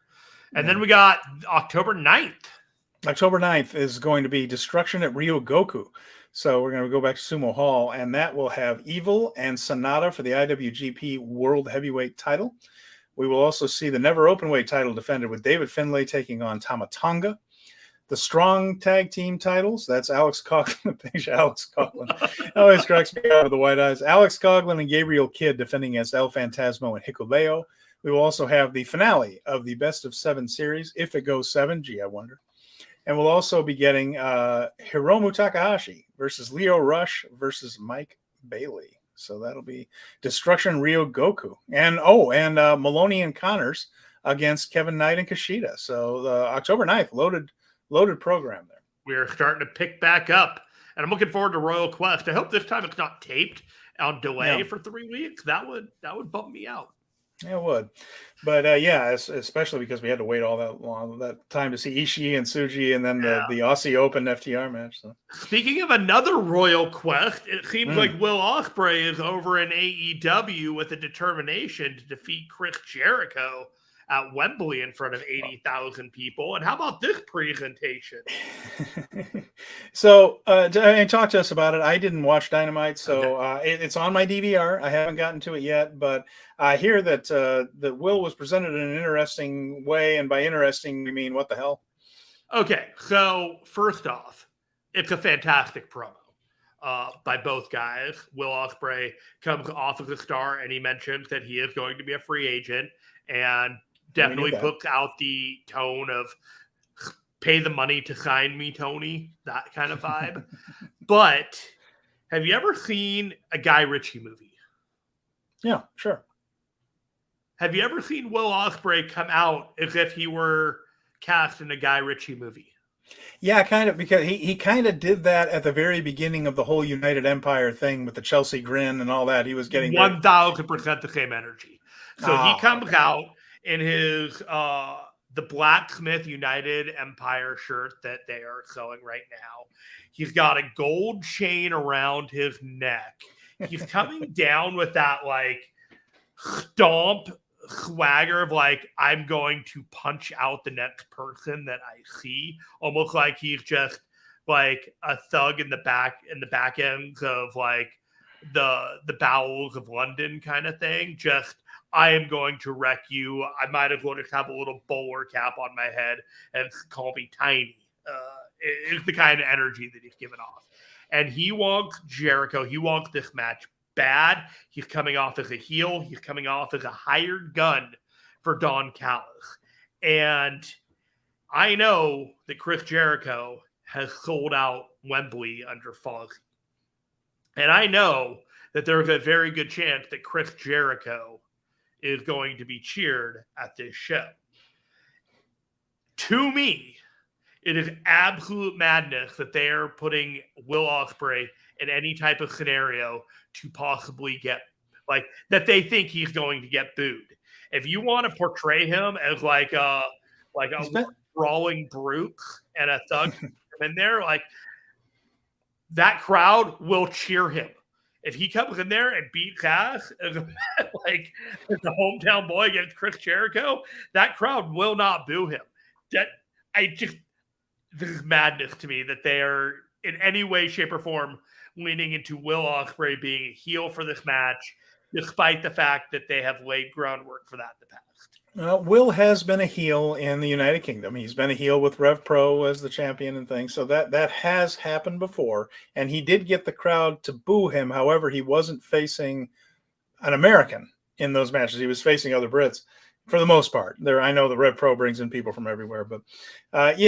And then we got October 9th. October 9th is going to be Destruction at Ryogoku. So we're going to go back to Sumo Hall, and that will have Evil and Sonata for the IWGP World Heavyweight title. We will also see the never openweight title defended with David Finlay taking on Tama Tonga. The strong tag team titles, that's Alex Coughlin. Alex Coughlin always cracks me up with the white eyes. Alex Coughlin and Gabriel Kidd defending against El Phantasmo and Hikuleo. We will also have the finale of the best of 7 series, if it goes 7. Gee, I wonder. And we'll also be getting Hiromu Takahashi versus Leo Rush versus Mike Bailey. So that'll be Destruction Ryogoku. And Maloney and Connors against Kevin Knight and Kushida. So the October 9th, loaded program there. We're starting to pick back up. And I'm looking forward to Royal Quest. I hope this time it's not taped on delay for 3 weeks. That would bump me out. Yeah, it would. But especially because we had to wait all that time to see Ishii and Tsuji, and then the Aussie Open FTR match. So. Speaking of another Royal Quest, it seems like Will Ospreay is over in AEW with a determination to defeat Chris Jericho at Wembley in front of 80,000 people. And how about this presentation? So, talk to us about it. I didn't watch Dynamite, so it's on my DVR. I haven't gotten to it yet, but I hear that that Will was presented in an interesting way, and by interesting, we mean what the hell? Okay, so first off, it's a fantastic promo by both guys. Will Ospreay comes off as a star, and he mentions that he is going to be a free agent, and definitely puts out the tone of pay the money to sign me, Tony, that kind of vibe. But have you ever seen a Guy Ritchie movie? Yeah, sure. Have you ever seen Will Ospreay come out as if he were cast in a Guy Ritchie movie? Yeah, kind of, because he kind of did that at the very beginning of the whole United Empire thing with the Chelsea grin and all that. He was getting 1,000% the same energy. So he comes out in his the Blacksmith United Empire shirt that they are selling right now. He's got a gold chain around his neck. He's coming down with that like stomp swagger of like, I'm going to punch out the next person that I see, almost like he's just like a thug in the back ends of like the bowels of London kind of thing. Just, I am going to wreck you. I might as well just have a little bowler cap on my head and call me Tiny. It's the kind of energy that he's giving off. And he wants Jericho. He wants this match bad. He's coming off as a heel. He's coming off as a hired gun for Don Callis. And I know that Chris Jericho has sold out Wembley under Fozzy. And I know that there's a very good chance that Chris Jericho is going to be cheered at this show. To me, it is absolute madness that they are putting Will Ospreay in any type of scenario to possibly get, like, that they think he's going to get booed. If you want to portray him as like a brawling brute and a thug in there, like, that crowd will cheer him. If he comes in there and beats ass as a hometown boy against Chris Jericho, that crowd will not boo him. This is madness to me that they are in any way, shape, or form leaning into Will Ospreay being a heel for this match, despite the fact that they have laid groundwork for that in the past. Will has been a heel in the United Kingdom. He's been a heel with Rev Pro as the champion and things. So that has happened before. And he did get the crowd to boo him. However, he wasn't facing an American in those matches. He was facing other Brits for the most part. I know the Rev Pro brings in people from everywhere, but this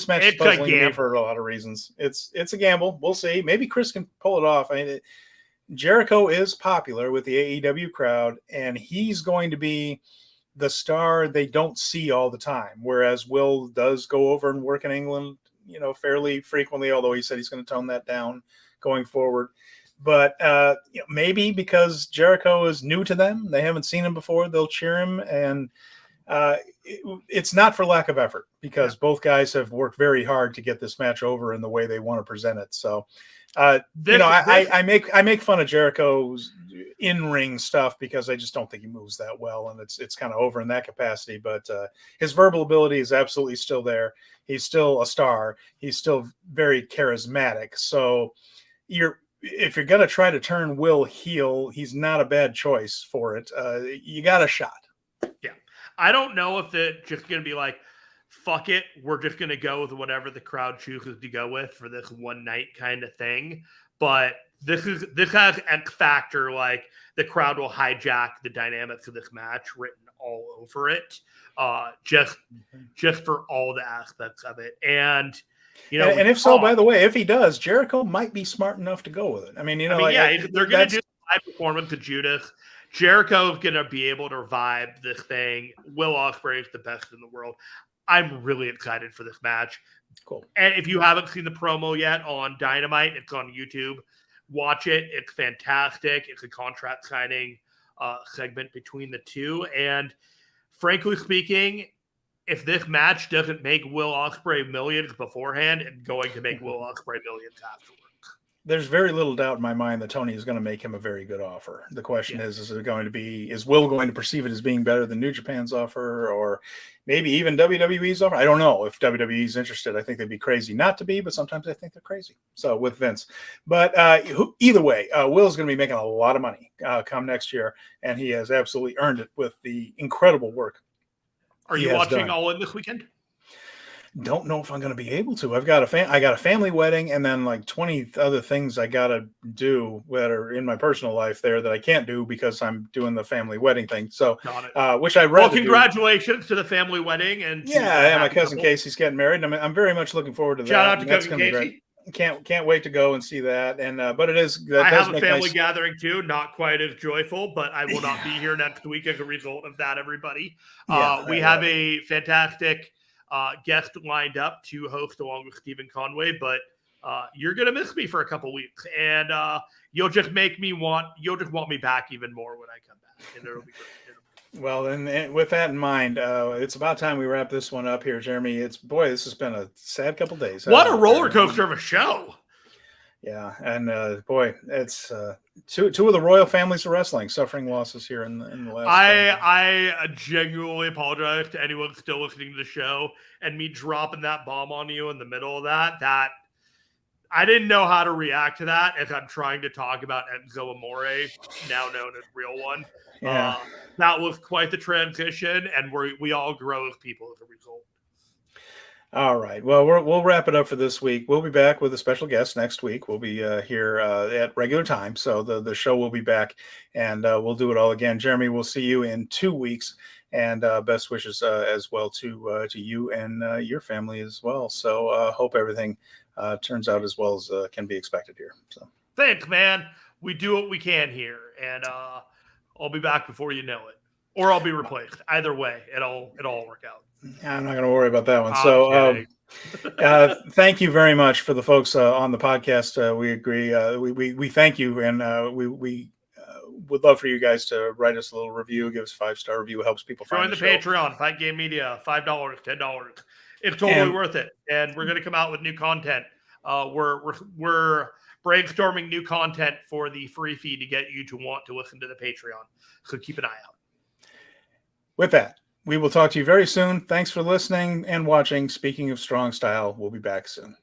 match is puzzling me for a lot of reasons. It's a gamble. We'll see. Maybe Chris can pull it off. I mean, Jericho is popular with the AEW crowd, and he's going to be the star they don't see all the time. Whereas Will does go over and work in England, fairly frequently, although he said he's going to tone that down going forward. But maybe because Jericho is new to them, they haven't seen him before, they'll cheer him. And it's not for lack of effort, because both guys have worked very hard to get this match over in the way they want to present it. So, I make fun of Jericho's in-ring stuff because I just don't think he moves that well, and it's kind of over in that capacity. But his verbal ability is absolutely still there. He's still a star. He's still very charismatic. So if you're going to try to turn Will heel, he's not a bad choice for it. You got a shot. Yeah. I don't know if it's just going to be like, fuck it, we're just going to go with whatever the crowd chooses to go with for this one night kind of thing. But this has X factor, like the crowd will hijack the dynamics of this match written all over it, just for all the aspects of it. And and if so, by the way, if he does, Jericho might be smart enough to go with it. I mean, they're going to do a live performance to Judas. Jericho's going to be able to revive this thing. Will Ospreay is the best in the world. I'm really excited for this match. Cool. And if you haven't seen the promo yet on Dynamite, it's on YouTube. Watch it. It's fantastic. It's a contract signing segment between the two. And frankly speaking, if this match doesn't make Will Ospreay millions beforehand, it's going to make Will Ospreay millions afterwards. There's very little doubt in my mind that Tony is going to make him a very good offer. The question is Will going to perceive it as being better than New Japan's offer, or maybe even WWE's offer? I don't know if WWE's interested. I think they'd be crazy not to be, but sometimes I think they're crazy. So with Vince, but either way, Will's going to be making a lot of money come next year, and he has absolutely earned it with the incredible work. Are you watching All In this weekend? Don't know if I'm going to be able to. I got a family wedding, and then like 20 other things I got to do that are in my personal life there that I can't do because I'm doing the family wedding thing. So, which I read. Well, congratulations to the family wedding, and my cousin Casey's getting married. I'm very much looking forward to that. Shout out to cousin Casey. Can't wait to go and see that. And but it is. I have a family gathering too, not quite as joyful, but I will not be here next week as a result of that. Everybody, we have a fantastic guest lined up to host along with Steven Conway, but you're gonna miss me for a couple weeks, and you'll just want me back even more when I come back, and it'll be great. Well, and with that in mind, it's about time we wrap this one up here, Jeremy. This has been a sad couple days. What a roller coaster of a show! Yeah, and it's two of the royal families of wrestling suffering losses here in the last. I genuinely apologize to anyone still listening to the show and me dropping that bomb on you in the middle of that. That I didn't know how to react to that as I'm trying to talk about Enzo Amore, now known as Real One. Yeah. That was quite the transition, and we all grow as people as a result. All right. Well, we'll wrap it up for this week. We'll be back with a special guest next week. We'll be here at regular time, so the show will be back, and we'll do it all again. Jeremy, we'll see you in 2 weeks, and best wishes as well to you and your family as well. So hope everything turns out as well as can be expected here. So thanks, man. We do what we can here, and I'll be back before you know it, or I'll be replaced. Either way, it'll all work out. I'm not going to worry about that one. So thank you very much for the folks on the podcast. We agree. We thank you, and we would love for you guys to write us a little review, give us a 5-star review. It helps people find the show. Patreon, Fight Game Media, $5, $10. It's totally worth it, and we're going to come out with new content. We're brainstorming new content for the free feed to get you to want to listen to the Patreon. So keep an eye out. With that, we will talk to you very soon. Thanks for listening and watching. Speaking of strong style, we'll be back soon.